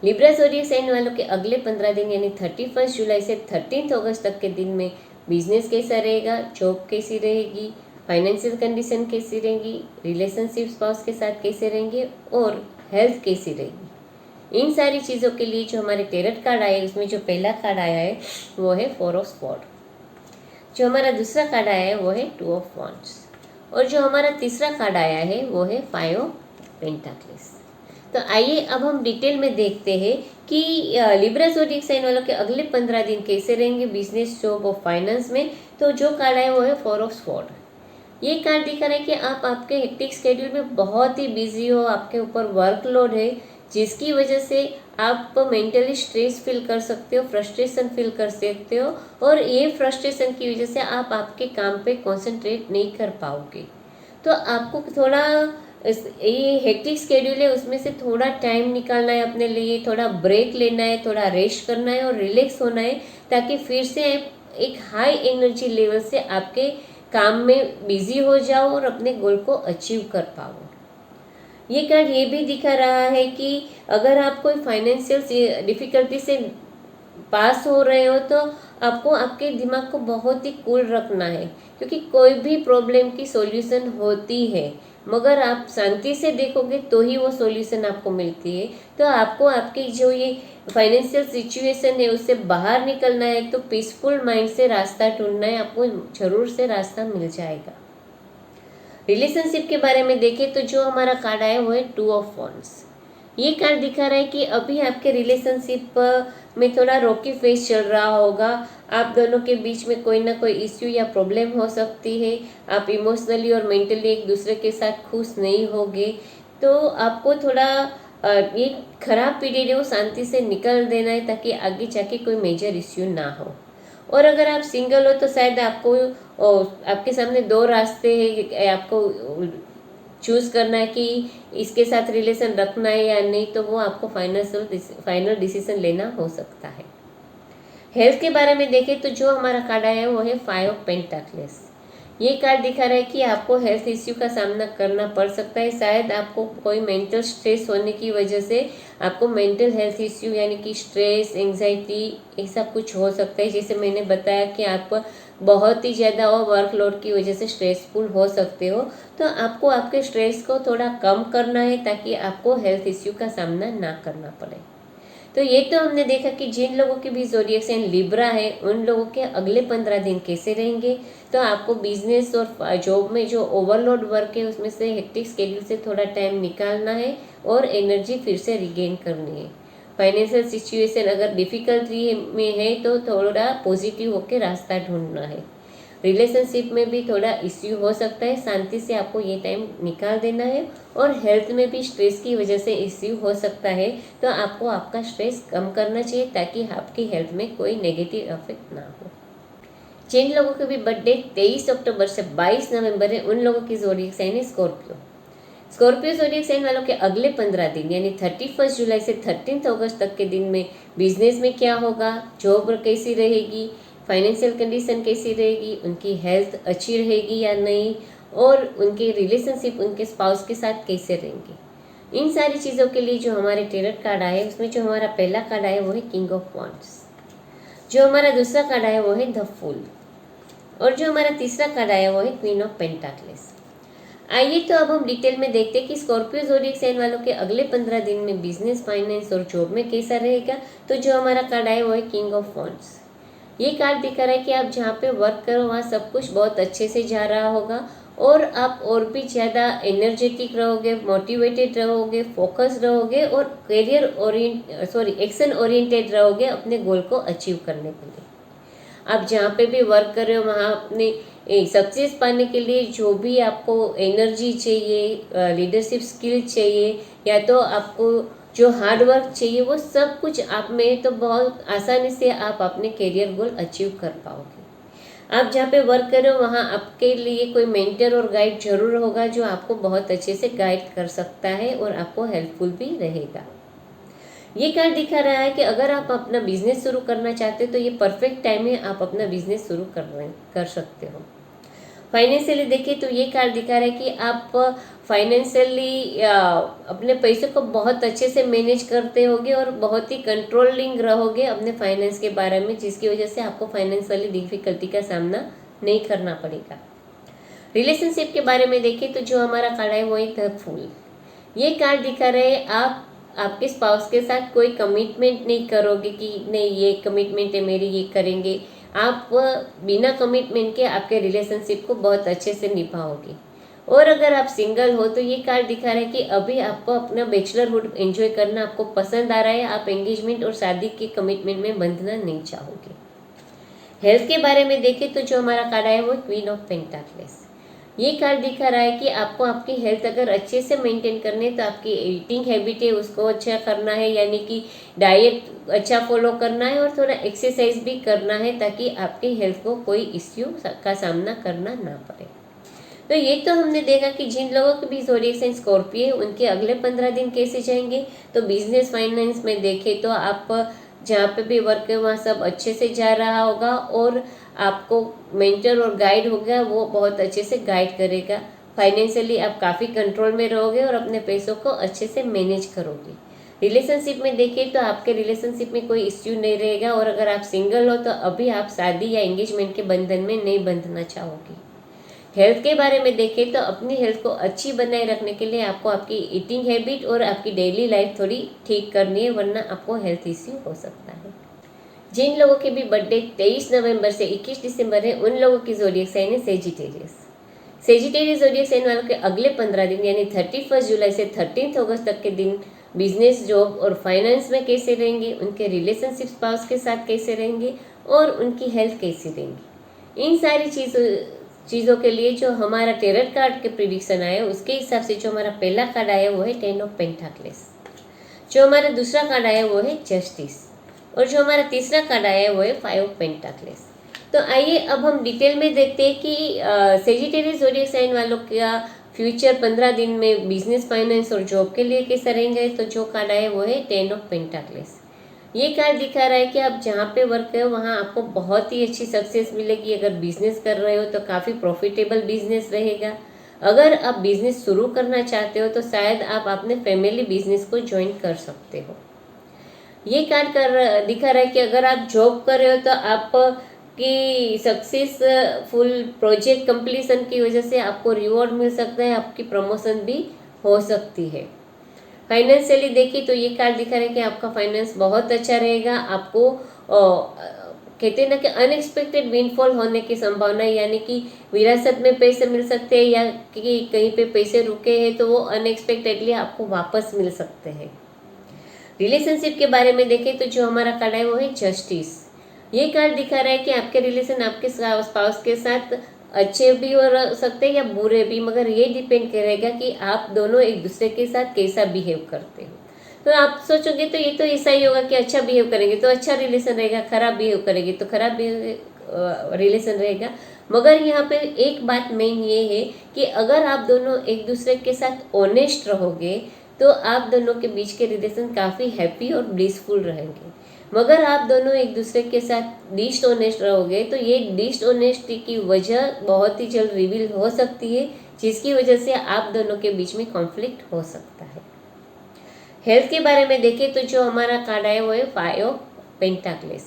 लिब्रा ज़ोडिएक साइन वालों के अगले 15 दिन यानी 31 जुलाई से 13 अगस्त तक के दिन में बिजनेस कैसा रहेगा, जॉब कैसी रहेगी, फाइनेंशियल कंडीशन कैसी रहेंगी, रिलेशनशिप स्पाउस के साथ कैसे रहेंगे और हेल्थ कैसी रहेगी। इन सारी चीज़ों के लिए जो हमारे टेरट कार्ड आए उसमें जो पहला कार्ड आया है वो है 4 ऑफ स्वॉर्ड। जो हमारा दूसरा कार्ड आया है वो है 2 ऑफ वॉन्ड्स और जो हमारा तीसरा कार्ड आया है वो है 5 ऑफ पेंटाक्लेस। तो आइए अब हम डिटेल में देखते हैं कि लिब्रा ज़ोडिएक साइन वालों के अगले 15 दिन कैसे रहेंगे बिजनेस, जॉब और फाइनेंस में। तो जो कार्ड आया वो है 4 ऑफ स्वॉर्ड। ये कार्ड दिखा रहा है कि आप आपके हेक्टिक स्केड्यूल में बहुत ही बिजी हो, आपके ऊपर वर्कलोड है, जिसकी वजह से आप मेंटली स्ट्रेस फील कर सकते हो, फ्रस्ट्रेशन फील कर सकते हो और ये फ्रस्ट्रेशन की वजह से आप आपके काम पे कंसंट्रेट नहीं कर पाओगे। तो आपको थोड़ा ये हेक्टिक स्केड्यूल है उसमें से थोड़ा टाइम निकालना है अपने लिए, थोड़ा ब्रेक लेना है, थोड़ा रेस्ट करना है और रिलैक्स होना है, ताकि फिर से एक हाई एनर्जी लेवल से आपके काम में बिजी हो जाओ और अपने गोल को अचीव कर पाओ। ये कार्ड ये भी दिखा रहा है कि अगर आप कोई फाइनेंशियल डिफिकल्टी से पास हो रहे हो तो आपको आपके दिमाग को बहुत ही कूल रखना है, क्योंकि कोई भी प्रॉब्लम की सॉल्यूशन होती है, मगर आप शांति से देखोगे तो ही वो सॉल्यूशन आपको मिलती है। तो आपको आपकी जो ये फाइनेंशियल सिचुएशन है उससे बाहर निकलना है, तो पीसफुल माइंड से रास्ता ढूंढना है, आपको जरूर से रास्ता मिल जाएगा। रिलेशनशिप के बारे में देखें तो जो हमारा कार्ड आया वो है 2 ऑफ वॉन्ड्स। ये कार्ड दिखा रहा है कि अभी आपके रिलेशनशिप में थोड़ा रॉकी फेस चल रहा होगा, आप दोनों के बीच में कोई ना कोई इश्यू या प्रॉब्लम हो सकती है, आप इमोशनली और मेंटली एक दूसरे के साथ खुश नहीं होगे। तो आपको थोड़ा ये खराब पीरियड है वो शांति से निकल देना है, ताकि आगे जाके कोई मेजर इश्यू ना हो। और अगर आप सिंगल हो तो शायद आपको आपके सामने 2 रास्ते हैं, आपको चूज़ करना है कि इसके साथ रिलेशन रखना है या नहीं, तो वो आपको फाइनल डिसीजन लेना हो सकता है। हेल्थ के बारे में देखें तो जो हमारा कार्ड आया है वो है 5 ऑफ पेंटाक्लेस। ये कार्ड दिखा रहा है कि आपको हेल्थ इश्यू का सामना करना पड़ सकता है, शायद आपको कोई मेंटल स्ट्रेस होने की वजह से आपको मेंटल हेल्थ इश्यू यानी कि स्ट्रेस, एंजाइटी ऐसा कुछ हो सकता है। जैसे मैंने बताया कि आप बहुत ही ज़्यादा वर्कलोड की वजह से स्ट्रेसफुल हो सकते हो, तो आपको आपके स्ट्रेस को थोड़ा कम करना है ताकि आपको हेल्थ इश्यू का सामना ना करना पड़े। तो ये तो हमने देखा कि जिन लोगों की भी ज़ोडिएक साइन लिब्रा है उन लोगों के अगले 15 दिन कैसे रहेंगे। तो आपको बिजनेस और जॉब में जो ओवरलोड वर्क है उसमें से हेक्टिक स्केड्यूल से थोड़ा टाइम निकालना है और एनर्जी फिर से रिगेन करनी है। फाइनेंशियल सिचुएशन अगर डिफ़िकल्टी में है तो थोड़ा पॉजिटिव होकर रास्ता ढूंढना है। रिलेशनशिप में भी थोड़ा इश्यू हो सकता है, शांति से आपको ये टाइम निकाल देना है। और हेल्थ में भी स्ट्रेस की वजह से इश्यू हो सकता है, तो आपको आपका स्ट्रेस कम करना चाहिए ताकि आपकी हेल्थ में कोई नेगेटिव इफेक्ट ना हो। जिन लोगों के भी बर्थडे 23 अक्टूबर से 22 नवंबर है उन लोगों की ज़ोडिएक साइन है स्कॉर्पियो। स्कॉर्पियो ज़ोडिएक साइन वालों के अगले 15 दिन यानी 31 जुलाई से 13 अगस्त तक के दिन में बिजनेस में क्या होगा, जॉब कैसी रहेगी, फाइनेंशियल कंडीशन कैसी रहेगी, उनकी हेल्थ अच्छी रहेगी या नहीं, और उनके रिलेशनशिप उनके स्पाउस के साथ कैसे रहेंगे। इन सारी चीज़ों के लिए जो हमारे टेरट कार्ड आए उसमें जो हमारा पहला कार्ड आया वो है किंग ऑफ वॉन्ड्स, जो हमारा दूसरा कार्ड आया वो है द फूल, और जो हमारा तीसरा कार्ड आया वो है क्वीन ऑफ पेंटाक्लेस। आइए तो अब हम डिटेल में देखते हैं कि स्कॉर्पियो ज़ोडिएक साइन वालों के अगले 15 दिन में बिजनेस, फाइनेंस और जॉब में कैसा रहेगा। तो जो हमारा कार्ड आया वो है किंग ऑफ वॉन्ड्स। ये कार्ड दिखा रहा है कि आप जहाँ पे वर्क करो वहाँ सब कुछ बहुत अच्छे से जा रहा होगा और आप और भी ज़्यादा एनर्जेटिक रहोगे, मोटिवेटेड रहोगे, फोकस रहोगे और एक्शन ओरिएंटेड रहोगे अपने गोल को अचीव करने के लिए। आप जहाँ पे भी वर्क कर रहे हो वहाँ अपने सक्सेस पाने के लिए जो भी आपको एनर्जी चाहिए, लीडरशिप स्किल चाहिए, या तो आपको जो हार्ड वर्क चाहिए, वो सब कुछ आप में तो बहुत आसानी से आप अपने करियर गोल अचीव कर पाओगे। आप जहाँ पे वर्क कर रहे हो वहाँ आपके लिए कोई मेंटर और गाइड जरूर होगा जो आपको बहुत अच्छे से गाइड कर सकता है और आपको हेल्पफुल भी रहेगा। ये कार्ड दिखा रहा है कि अगर आप अपना बिजनेस शुरू करना चाहते हो तो ये परफेक्ट टाइम है, आप अपना बिजनेस शुरू कर सकते हो। फाइनेंशियली देखिए तो ये कार्ड दिखा रहा है कि आप फाइनेंशियली अपने पैसे को बहुत अच्छे से मैनेज करते होगे और बहुत ही कंट्रोलिंग रहोगे अपने फाइनेंस के बारे में, जिसकी वजह से आपको फाइनेंशियली डिफिकल्टी का सामना नहीं करना पड़ेगा। रिलेशनशिप के बारे में देखें तो जो हमारा कार्ड है वो एक फूल। ये कार्ड दिखा रहे हैं आप आपके स्पाउस के साथ कोई कमिटमेंट नहीं करोगे कि नहीं ये कमिटमेंट है मेरी, ये करेंगे। आप बिना कमिटमेंट के आपके रिलेशनशिप को बहुत अच्छे से निभाओगे। और अगर आप सिंगल हो तो ये कार्ड दिखा रहा है कि अभी आपको अपना बैचलरहुड एंजॉय करना आपको पसंद आ रहा है, आप एंगेजमेंट और शादी के कमिटमेंट में बंधना नहीं चाहोगे। हेल्थ के बारे में देखें तो जो हमारा कार्ड है वो क्वीन ऑफ पेंटाक्लेस। ये कार्ड दिखा रहा है कि आपको आपकी हेल्थ अगर अच्छे से मेंटेन करनी है तो आपकी ईटिंग हैबिट है उसको अच्छा करना है, यानी कि डाइट अच्छा फॉलो करना है और थोड़ा एक्सरसाइज भी करना है ताकि आपकी हेल्थ को कोई इश्यू का सामना करना ना पड़े। तो ये तो हमने देखा कि जिन लोगों के भी ज़ोडिएक साइन स्कॉर्पियो है उनके अगले 15 दिन कैसे जाएंगे। तो बिजनेस फाइनेंस में देखें तो आप जहाँ पे भी वर्क है वहाँ सब अच्छे से जा रहा होगा और आपको मेंटर और गाइड होगा, वो बहुत अच्छे से गाइड करेगा। फाइनेंशियली आप काफ़ी कंट्रोल में रहोगे और अपने पैसों को अच्छे से मैनेज करोगे। रिलेशनशिप में देखिए तो आपके रिलेशनशिप में कोई इश्यू नहीं रहेगा और अगर आप सिंगल हो तो अभी आप शादी या एंगेजमेंट के बंधन में नहीं बंधना चाहोगे। हेल्थ के बारे में देखें तो अपनी हेल्थ को अच्छी बनाए रखने के लिए आपको आपकी ईटिंग हैबिट और आपकी डेली लाइफ थोड़ी ठीक करनी है, वरना आपको हेल्थ इश्यू हो सकता है। जिन लोगों के भी बर्थडे 23 नवंबर से 21 दिसंबर है उन लोगों की ज़ोडिएक साइन है सेजिटेरियस। सेजिटेरियस ज़ोडिएक साइन वालों के अगले 15 दिन यानी 31 जुलाई से 13 अगस्त तक के दिन बिजनेस, जॉब और फाइनेंस में कैसे रहेंगे, उनके रिलेशनशिप स्पाउस के साथ कैसे रहेंगे और उनकी हेल्थ कैसी रहेंगी। इन सारी चीज़ों के लिए जो हमारा टेरट कार्ड के प्रिडिक्शन आया उसके हिसाब से जो हमारा पहला कार्ड आया वो है 10 ऑफ पेंटाक्लेस, जो हमारा दूसरा कार्ड आया वो है जस्टिस और जो हमारा तीसरा कार्ड आया है वो है 5 ऑफ पेंटाक्लेस। तो आइए अब हम डिटेल में देखते हैं कि सेजिटेरियस ज़ोडिएक साइन वालों का फ्यूचर 15 दिन में बिजनेस, फाइनेंस और जॉब के लिए कैसा रहेंगे। तो जो कार्ड आया वो है 10 ऑफ पेंटाक्लेस। ये कार्ड दिखा रहा है कि आप जहाँ पे वर्क कर हो वहाँ आपको बहुत ही अच्छी सक्सेस मिलेगी। अगर बिजनेस कर रहे हो तो काफ़ी प्रॉफिटेबल बिजनेस रहेगा। अगर आप बिजनेस शुरू करना चाहते हो तो शायद आप अपने फैमिली बिजनेस को ज्वाइन कर सकते हो। ये कार्ड दिखा रहा है कि अगर आप जॉब कर रहे हो तो आपकी सक्सेसफुल प्रोजेक्ट कंप्लीशन की वजह से आपको रिवॉर्ड मिल सकता है, आपकी प्रमोशन भी हो सकती है। फाइनेंशियली देखिए तो ये कार्ड दिखा रहा है कि आपका फाइनेंस बहुत अच्छा रहेगा। आपको कहते हैं ना कि अनएक्सपेक्टेड विनफॉल होने की संभावना है, यानी कि विरासत में पैसे मिल सकते हैं या कि कहीं पे पैसे रुके हैं तो वो अनएक्सपेक्टेडली आपको वापस मिल सकते हैं। रिलेशनशिप के बारे में देखें तो जो हमारा कार्ड है वो है जस्टिस। ये कार्ड दिखा रहा है कि आपके रिलेशन आपके स्पाउस के साथ अच्छे भी हो सकते हैं या बुरे भी, मगर ये डिपेंड करेगा कि आप दोनों एक दूसरे के साथ कैसा बिहेव करते हो। तो आप सोचोगे तो ये तो ऐसा ही होगा कि अच्छा बिहेव करेंगे तो अच्छा रिलेशन रहेगा, खराब बिहेव करेंगे तो खराब बिहेव रिलेशन रहेगा। मगर यहाँ पे एक बात मेन ये है कि अगर आप दोनों एक दूसरे के साथ ऑनेस्ट रहोगे तो आप दोनों के बीच के रिलेशन काफ़ी हैप्पी और ब्लिसफुल रहेंगे। मगर आप दोनों एक दूसरे के साथ डिसऑनेस्ट रहोगे तो ये डिसऑनेस्टी की वजह बहुत ही जल्द रिवील हो सकती है, जिसकी वजह से आप दोनों के बीच में कॉन्फ्लिक्ट हो सकता है। हेल्थ के बारे में देखें तो जो हमारा कार्ड है वो है 5 ऑफ पेंटाक्लेस।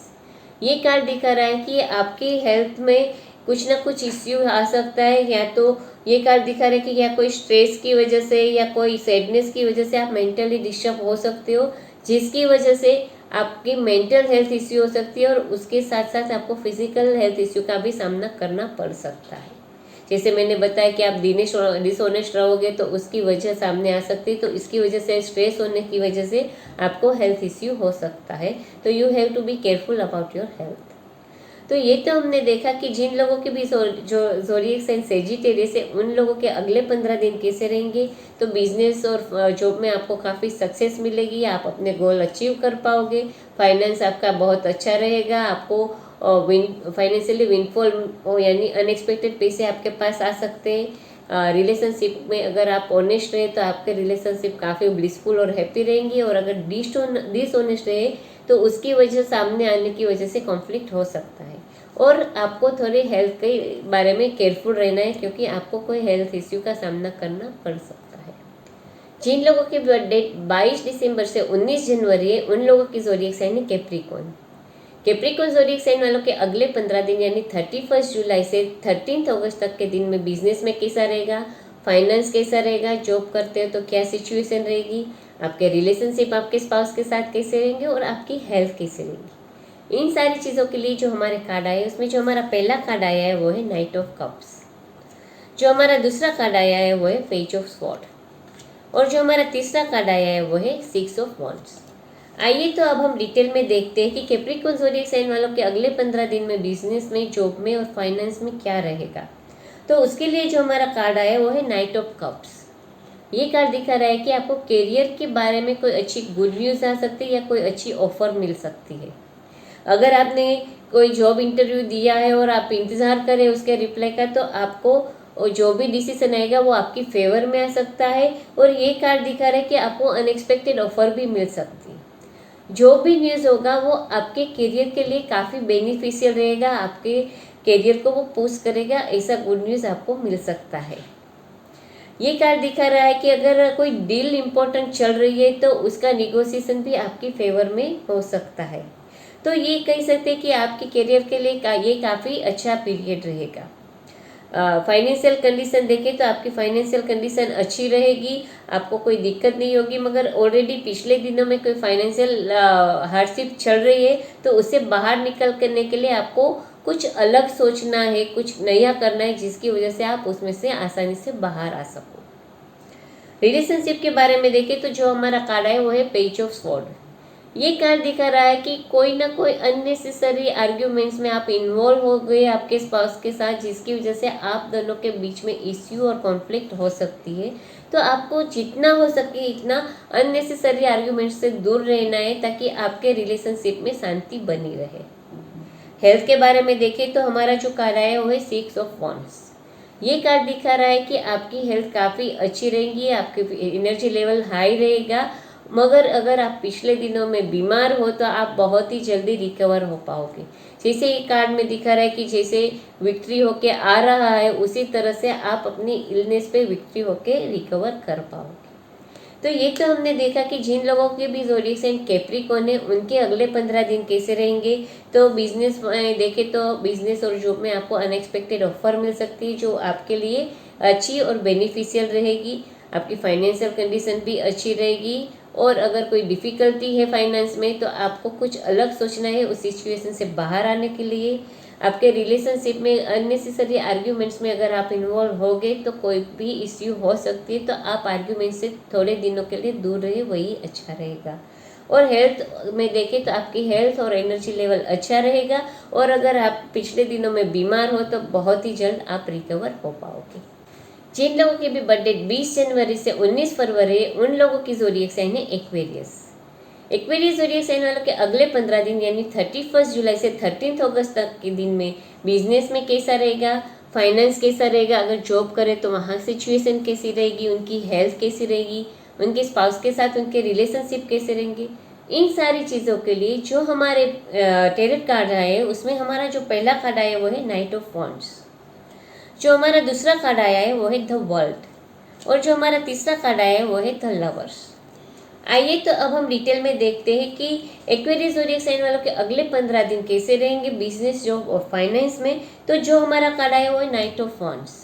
ये कार्ड दिखा रहा है कि आपकी हेल्थ में कुछ ना कुछ इश्यू आ सकता है, या तो ये कार्ड दिखा रहा है कि या कोई स्ट्रेस की वजह से या कोई सैडनेस की वजह से आप मेंटली डिस्टर्ब हो सकते हो, जिसकी वजह से आपकी मेंटल हेल्थ इश्यू हो सकती है और उसके साथ साथ आपको फिजिकल हेल्थ इश्यू का भी सामना करना पड़ सकता है। जैसे मैंने बताया कि आप डिसऑनेस्ट रहोगे तो उसकी वजह सामने आ सकती है, तो इसकी वजह से स्ट्रेस होने की वजह से आपको हेल्थ इश्यू हो सकता है। तो you have to be careful about your health. तो ये तो हमने देखा कि जिन लोगों के भी जो ज़ोडिएक साइन सेजिटेरियस है उन लोगों के अगले 15 दिन कैसे रहेंगे। तो बिजनेस और जॉब में आपको काफ़ी सक्सेस मिलेगी, आप अपने गोल अचीव कर पाओगे, फाइनेंस आपका बहुत अच्छा रहेगा, आपको फाइनेंशियली विनफॉल यानी अनएक्सपेक्टेड पैसे आपके पास आ सकते हैं। रिलेशनशिप में अगर आप ऑनेस्ट रहे तो आपके रिलेशनशिप काफ़ी ब्लिसफुल और हैप्पी रहेंगी, और अगर डिसऑनेस्ट रहे तो उसकी वजह सामने आने की वजह से कॉन्फ्लिक्ट हो सकता है। और आपको थोड़े हेल्थ के बारे में केयरफुल रहना है, क्योंकि आपको कोई हेल्थ इश्यू का सामना करना पड़ सकता है। जिन लोगों की बर्थ डेट 22 दिसंबर से 19 जनवरी है उन लोगों की ज़ोडिएक साइन है कैप्रिकॉर्न। कैप्रिकॉर्न ज़ोडिएक साइन वालों के अगले 15 दिन यानी 31 जुलाई से 13 अगस्त तक के दिन में बिजनेस में कैसा रहेगा, फाइनेंस कैसा रहेगा, जॉब करते हो तो क्या सिचुएशन रहेगी, आपके रिलेशनशिप आपके स्पाउस के साथ कैसे रहेंगे और आपकी हेल्थ कैसे रहेगी। इन सारी चीज़ों के लिए जो हमारे कार्ड आए उसमें जो हमारा पहला कार्ड आया है वो है नाइट ऑफ कप्स, जो हमारा दूसरा कार्ड आया है वो है पेज ऑफ स्वॉर्ड, और जो हमारा तीसरा कार्ड आया है वो है 6 ऑफ वॉन्ड्स। आइए तो अब हम डिटेल में देखते हैं कि कैप्रिकॉर्न ज़ोडिएक साइन वालों के अगले 15 दिन में बिजनेस में, जॉब में और फाइनेंस में क्या रहेगा। तो उसके लिए जो हमारा कार्ड आया वो है नाइट ऑफ कप्स। ये कार्ड दिखा रहा है कि आपको करियर के बारे में कोई अच्छी गुड न्यूज़ आ सकती है या कोई अच्छी ऑफर मिल सकती है। अगर आपने कोई जॉब इंटरव्यू दिया है और आप इंतज़ार करें उसके रिप्लाई का, तो आपको जो भी डिसीजन आएगा वो आपकी फेवर में आ सकता है। और ये कार्ड दिखा रहा है कि आपको अनएक्सपेक्टेड ऑफर भी मिल सकती है। जो भी न्यूज़ होगा वो आपके करियर के लिए काफ़ी बेनिफिशियल रहेगा, आपके करियर को वो पुश करेगा, ऐसा गुड न्यूज़ आपको मिल सकता है। ये कार्ड दिखा रहा है कि अगर कोई डील इम्पोर्टेंट चल रही है तो उसका निगोशिएशन भी आपकी फेवर में हो सकता है। तो ये कह सकते हैं कि आपके करियर के लिए ये काफ़ी अच्छा पीरियड रहेगा। फाइनेंशियल कंडीशन देखें तो आपकी फाइनेंशियल कंडीशन अच्छी रहेगी, आपको कोई दिक्कत नहीं होगी। मगर ऑलरेडी पिछले दिनों में कोई फाइनेंशियल हार्डशिप चल रही है तो उससे बाहर निकल करने के लिए आपको कुछ अलग सोचना है, कुछ नया करना है, जिसकी वजह से आप उसमें से आसानी से बाहर आ सको। रिलेशनशिप के बारे में देखें तो जो हमारा कार्ड है वो है पेज ऑफ स्वॉर्ड। ये कार्ड दिखा रहा है कि कोई ना कोई अननेसेसरी आर्ग्यूमेंट्स में आप इन्वॉल्व हो गए आपके स्पाउस के साथ, जिसकी वजह से आप दोनों के बीच में इश्यू और कॉन्फ्लिक्ट हो सकती है। तो आपको जितना हो सके इतना अननेसेसरी आर्ग्यूमेंट्स से दूर रहना है, ताकि आपके रिलेशनशिप में शांति बनी रहे। हेल्थ के बारे में देखें तो हमारा जो कार्ड है वो है 6 ऑफ वॉन्ड्स। ये कार्ड दिखा रहा है कि आपकी हेल्थ काफ़ी अच्छी रहेगी, आपकी एनर्जी लेवल हाई रहेगा। मगर अगर आप पिछले दिनों में बीमार हो तो आप बहुत ही जल्दी रिकवर हो पाओगे। जैसे ये कार्ड में दिखा रहा है कि जैसे विक्ट्री होके आ रहा है उसी तरह से आप अपनी इलनेस पे विक्ट्री होके रिकवर कर पाओगे। तो ये तो हमने देखा कि जिन लोगों के भी ज़ोडिएक साइन कैप्रिकॉर्न है उनके अगले 15 दिन कैसे रहेंगे। तो बिजनेस में देखें तो बिजनेस और जॉब में आपको अनएक्सपेक्टेड ऑफर मिल सकती है जो आपके लिए अच्छी और बेनिफिशियल रहेगी। आपकी फाइनेंशियल कंडीशन भी अच्छी रहेगी, और अगर कोई डिफ़िकल्टी है फाइनेंस में तो आपको कुछ अलग सोचना है उस सिचुएशन से बाहर आने के लिए। आपके रिलेशनशिप में अननेसेसरी आर्ग्यूमेंट्स में अगर आप इन्वॉल्व हो गए तो कोई भी इश्यू हो सकती है, तो आप आर्ग्यूमेंट से थोड़े दिनों के लिए दूर रहे, वही अच्छा रहेगा। और हेल्थ में देखें तो आपकी हेल्थ और एनर्जी लेवल अच्छा रहेगा, और अगर आप पिछले दिनों में बीमार हो तो बहुत ही जल्द आप रिकवर हो पाओगे। जिन लोगों की भी बर्थडे 20 जनवरी से 19 फरवरी उन लोगों की ज़ोडिएक साइन है एक्वेरियस। एक्वेरियस ज़ोडिएक साइन वालों के अगले 15 दिन यानी 31 जुलाई से 13 अगस्त तक के दिन में बिजनेस में कैसा रहेगा, फाइनेंस कैसा रहेगा, अगर जॉब करे तो वहाँ सिचुएशन कैसी रहेगी, उनकी हेल्थ कैसी रहेगी, उनके स्पाउस के साथ उनके रिलेशनशिप कैसे रहेंगे। इन सारी चीज़ों के लिए जो हमारे टेरेट कार्ड आए है उसमें हमारा जो पहला कार्ड आया है वो है नाइट ऑफ वॉन्ड्स, जो हमारा दूसरा कार्ड आया है वो है द वर्ल्ड, और जो हमारा तीसरा कार्ड आया है वो है द लवर्स। आइए तो अब हम डिटेल में देखते हैं कि एक्वेरियस ज़ोडिएक साइन वालों के अगले 15 दिन कैसे रहेंगे बिजनेस, जॉब और फाइनेंस में। तो जो हमारा कार्ड आया वो है नाइट ऑफ वॉन्ड्स।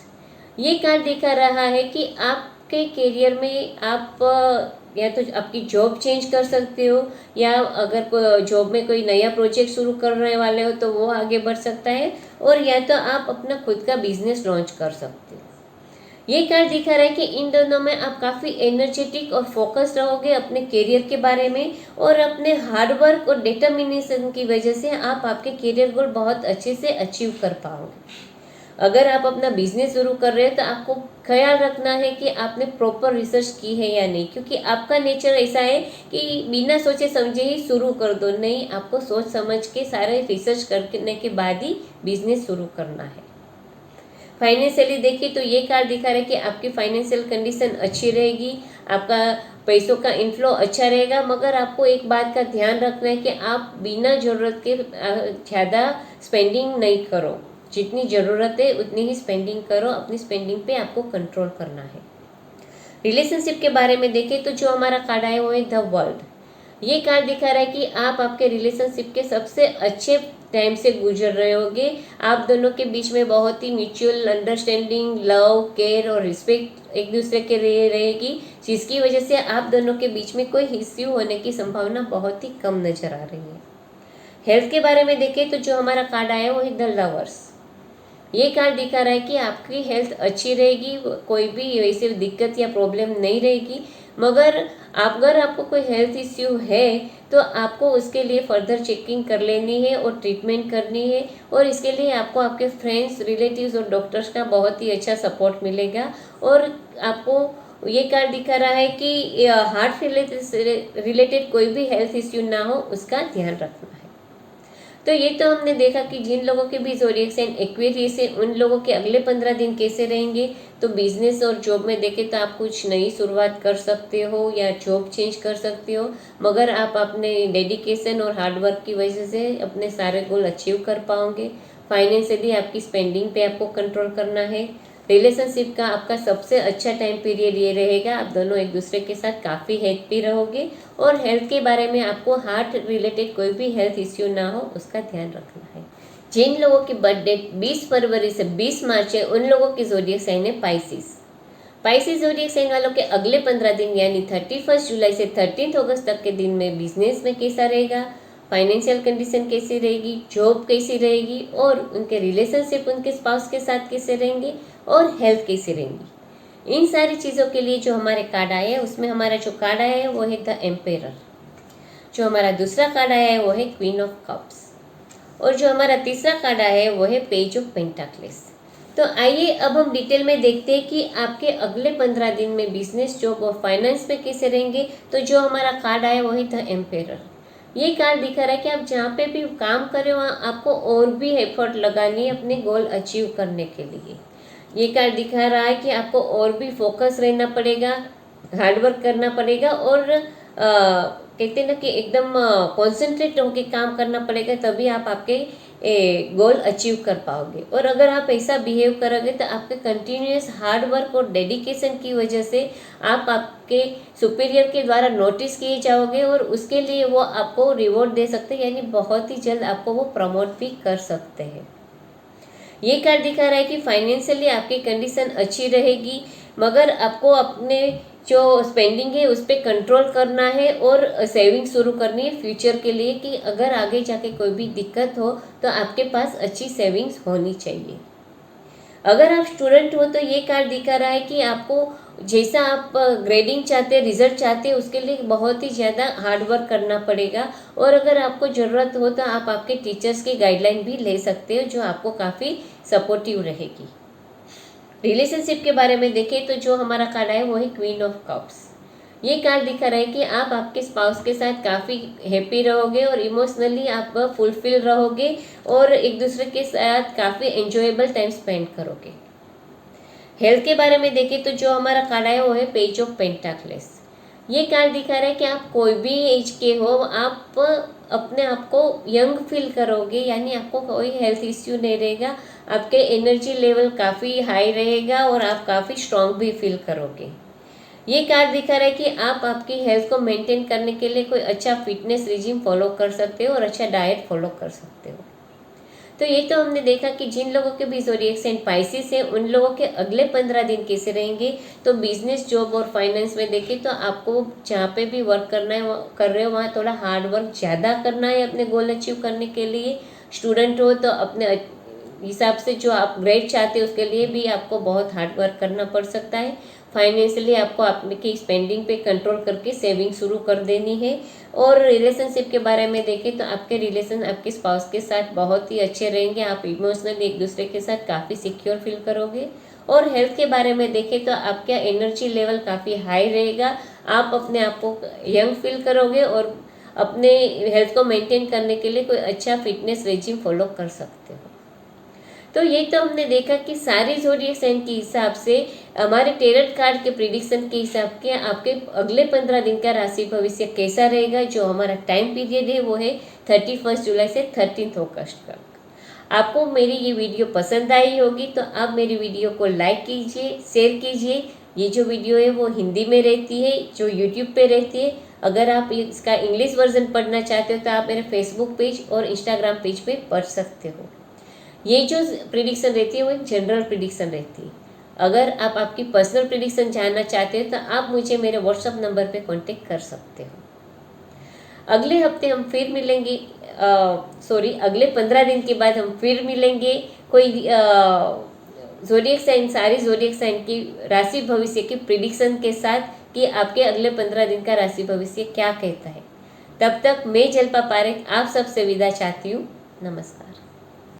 ये कार्ड दिखा रहा है कि आपके करियर में आप या तो आपकी जॉब चेंज कर सकते हो, या अगर जॉब में कोई नया प्रोजेक्ट शुरू करने वाले हो तो वो आगे बढ़ सकता है, और या तो आप अपना खुद का बिजनेस लॉन्च कर सकते हो। ये कार्ड दिखा रहा है कि इन दोनों में आप काफ़ी एनर्जेटिक और फोकस रहोगे अपने करियर के बारे में, और अपने हार्डवर्क और डिटर्मिनेशन की वजह से आप आपके करियर गोल बहुत अच्छे से अचीव कर पाओगे। अगर आप अपना बिजनेस शुरू कर रहे हो तो आपको ख्याल रखना है कि आपने प्रॉपर रिसर्च की है या नहीं, क्योंकि आपका नेचर ऐसा है कि बिना सोचे समझे ही शुरू कर दो। नहीं, आपको सोच समझ के सारे रिसर्च करने के बाद ही बिजनेस शुरू करना है। फाइनेंशियली देखिए तो ये कार्ड दिखा रहा है कि आपकी फाइनेंशियल कंडीशन अच्छी रहेगी, आपका पैसों का इनफ्लो अच्छा रहेगा, मगर आपको एक बात का ध्यान रखना है कि आप बिना ज़रूरत के ज़्यादा स्पेंडिंग नहीं करो। जितनी ज़रूरत है उतनी ही स्पेंडिंग करो, अपनी स्पेंडिंग पे आपको कंट्रोल करना है। रिलेशनशिप के बारे में देखें तो जो हमारा कार्ड आया वो है द वर्ल्ड। ये कार्ड दिखा रहा है कि आप आपके रिलेशनशिप के सबसे अच्छे टाइम से गुजर रहे होगे। आप दोनों के बीच में बहुत ही म्यूचुअल अंडरस्टैंडिंग, लव, केयर और रिस्पेक्ट एक दूसरे के लिए रहेगी, जिसकी वजह से आप दोनों के बीच में कोई इश्यू होने की संभावना बहुत ही कम नजर आ रही है। हेल्थ के बारे में देखें तो जो हमारा कार्ड आया वो है द लवर्स। ये कार्ड दिखा रहा है कि आपकी हेल्थ अच्छी रहेगी, कोई भी वैसे दिक्कत या प्रॉब्लम नहीं रहेगी, मगर अगर आपको कोई हेल्थ इश्यू है तो आपको उसके लिए फर्दर चेकिंग कर लेनी है और ट्रीटमेंट करनी है, और इसके लिए आपको आपके फ्रेंड्स, रिलेटिव्स और डॉक्टर्स का बहुत ही अच्छा सपोर्ट मिलेगा। और आपको ये कार्ड दिखा रहा है कि हार्ट रिलेटेड कोई भी हेल्थ इश्यू ना हो, उसका ध्यान रखना है। तो ये तो हमने देखा कि जिन लोगों के भी ज़ोडिएक साइन एक्वेरियस है उन लोगों के अगले 15 दिन कैसे रहेंगे। तो बिजनेस और जॉब में देखें तो आप कुछ नई शुरुआत कर सकते हो या जॉब चेंज कर सकते हो, मगर आप अपने डेडिकेशन और हार्डवर्क की वजह से अपने सारे गोल अचीव कर पाओगे। फाइनेंशियली आपकी स्पेंडिंग पे आपको कंट्रोल करना है। रिलेशनशिप का आपका सबसे अच्छा टाइम पीरियड ये रहेगा, आप दोनों एक दूसरे के साथ काफ़ी हैप्पी रहोगे। और हेल्थ के बारे में आपको हार्ट रिलेटेड कोई भी हेल्थ इश्यू ना हो उसका ध्यान रखना है। जिन लोगों की बर्थ डेट 20 फरवरी से 20 मार्च है उन लोगों की ज़ोडिएक साइन है पाइसिस। पाइसिस ज़ोडिएक साइन वालों के अगले 15 दिन यानी 31 जुलाई से 13 अगस्त तक के दिन में बिजनेस में कैसा रहेगा, फाइनेंशियल कंडीशन कैसी रहेगी, जॉब कैसी रहेगी, और उनके रिलेशनशिप उनके स्पाउस के साथ कैसे रहेंगे, और हेल्थ कैसी रहेंगी। इन सारी चीज़ों के लिए जो हमारे कार्ड आए हैं उसमें हमारा जो कार्ड आया है वो है द एम्पेरर, जो हमारा दूसरा कार्ड आया है वो है क्वीन ऑफ कप्स, और जो हमारा तीसरा कार्ड आया है वो है पेज ऑफ पेंटाक्लेस। तो आइए अब हम डिटेल में देखते हैं कि आपके अगले 15 दिन में बिजनेस, जॉब और फाइनेंस में कैसे रहेंगे। तो जो हमारा कार्ड आया वो है द एम्पेरर। ये कार्ड दिखा रहा है कि आप जहाँ पे भी काम कर रहे हो वहाँ आपको और भी एफर्ट लगानी है अपने गोल अचीव करने के लिए। ये कार्ड दिखा रहा है कि आपको और भी फोकस रहना पड़ेगा, हार्डवर्क करना पड़ेगा, और कहते हैं ना कि एकदम कॉन्सेंट्रेट होकर काम करना पड़ेगा, तभी आप आपके गोल अचीव कर पाओगे। और अगर आप ऐसा बिहेव करोगे तो आपके कंटिन्यूस हार्डवर्क और डेडिकेशन की वजह से आप आपके सुपीरियर के द्वारा नोटिस किए जाओगे, और उसके लिए वो आपको रिवॉर्ड दे सकते हैं, यानी बहुत ही जल्द आपको वो प्रमोट भी कर सकते हैं। ये कार्ड दिखा रहा है कि फाइनेंशियली आपकी कंडीशन अच्छी रहेगी, मगर आपको अपने जो स्पेंडिंग है उस पर कंट्रोल करना है और सेविंग शुरू करनी है फ्यूचर के लिए, कि अगर आगे जाके कोई भी दिक्कत हो तो आपके पास अच्छी सेविंग्स होनी चाहिए। अगर आप स्टूडेंट हो तो ये कार्ड दिखा रहा है कि आपको जैसा आप ग्रेडिंग चाहते हैं, रिजल्ट चाहते हैं, उसके लिए बहुत ही ज़्यादा हार्डवर्क करना पड़ेगा। और अगर आपको ज़रूरत हो तो आप आपके टीचर्स की गाइडलाइन भी ले सकते हो, जो आपको काफ़ी सपोर्टिव रहेगी। रिलेशनशिप के बारे में देखें तो जो हमारा कार्ड है वो है क्वीन ऑफ कप्स। ये कार्ड दिखा रहा है कि आप आपके स्पाउस के साथ काफ़ी हैप्पी रहोगे और इमोशनली आप फुलफिल रहोगे और एक दूसरे के साथ काफ़ी एंजॉयबल टाइम स्पेंड करोगे। हेल्थ के बारे में देखें तो जो हमारा कार्ड है वो है पेज ऑफ पेंटाक्लेस। ये कार्ड दिखा रहा है कि आप कोई भी एज के हो, आप अपने आप को यंग फील करोगे, यानी आपको कोई हेल्थ इश्यू नहीं रहेगा, आपके एनर्जी लेवल काफ़ी हाई रहेगा और आप काफ़ी स्ट्रांग भी फील करोगे। ये कार्ड दिखा रहा है कि आप आपकी हेल्थ को मेंटेन करने के लिए कोई अच्छा फिटनेस रिजीम फॉलो कर सकते हो और अच्छा डाइट फॉलो कर सकते हो। तो ये तो हमने देखा कि जिन लोगों के भी ज़ोडिएक साइन पाइसिस है उन लोगों के अगले 15 दिन कैसे रहेंगे। तो बिजनेस, जॉब और फाइनेंस में देखें तो आपको जहाँ पे भी वर्क करना है कर रहे हो वहाँ थोड़ा हार्ड वर्क ज़्यादा करना है अपने गोल अचीव करने के लिए। स्टूडेंट हो तो अपने हिसाब से जो आप ग्रेड चाहते हो उसके लिए भी आपको बहुत हार्ड वर्क करना पड़ सकता है। फाइनेंशियली आपको आपकी स्पेंडिंग पे कंट्रोल करके सेविंग शुरू कर देनी है। और रिलेशनशिप के बारे में देखें तो आपके रिलेशन आपके स्पाउस के साथ बहुत ही अच्छे रहेंगे, आप इमोशनली एक दूसरे के साथ काफ़ी सिक्योर फील करोगे। और हेल्थ के बारे में देखें तो आपका एनर्जी लेवल काफ़ी हाई रहेगा, आप अपने आप को यंग फील करोगे और अपने हेल्थ को मेंटेन करने के लिए कोई अच्छा फिटनेस रेजिम फॉलो कर सकते हो। तो ये तो हमने देखा कि सारी ज़ोडिएक साइन के हिसाब से हमारे टेरट कार्ड के प्रिडिक्शन के हिसाब के आपके अगले 15 दिन का राशि भविष्य कैसा रहेगा। जो हमारा टाइम पीरियड है वो है 31 जुलाई से 13 अगस्त तक। आपको मेरी ये वीडियो पसंद आई होगी तो आप मेरी वीडियो को लाइक कीजिए, शेयर कीजिए। ये जो वीडियो है वो हिंदी में रहती है, जो यूट्यूब पे रहती है। अगर आप इसका इंग्लिश वर्जन पढ़ना चाहते हो तो आप मेरे फेसबुक पेज और इंस्टाग्राम पेज पे पढ़ सकते हो। ये जो प्रिडिक्शन रहती है वो एक जनरल प्रिडिक्शन रहती है। अगर आप आपकी पर्सनल प्रिडिक्शन जानना चाहते हो तो आप मुझे मेरे व्हाट्सएप नंबर पे कांटेक्ट कर सकते हो। अगले हफ्ते हम फिर मिलेंगे, अगले 15 दिन के बाद हम फिर मिलेंगे कोई ज़ोडिएक साइन, सारी ज़ोडिएक साइन की राशि भविष्य की प्रिडिक्शन के साथ कि आपके अगले 15 दिन का राशि भविष्य क्या कहता है। तब तक मैं जल्पा पारेख आप सबसे विदा चाहती हूँ। नमस्कार।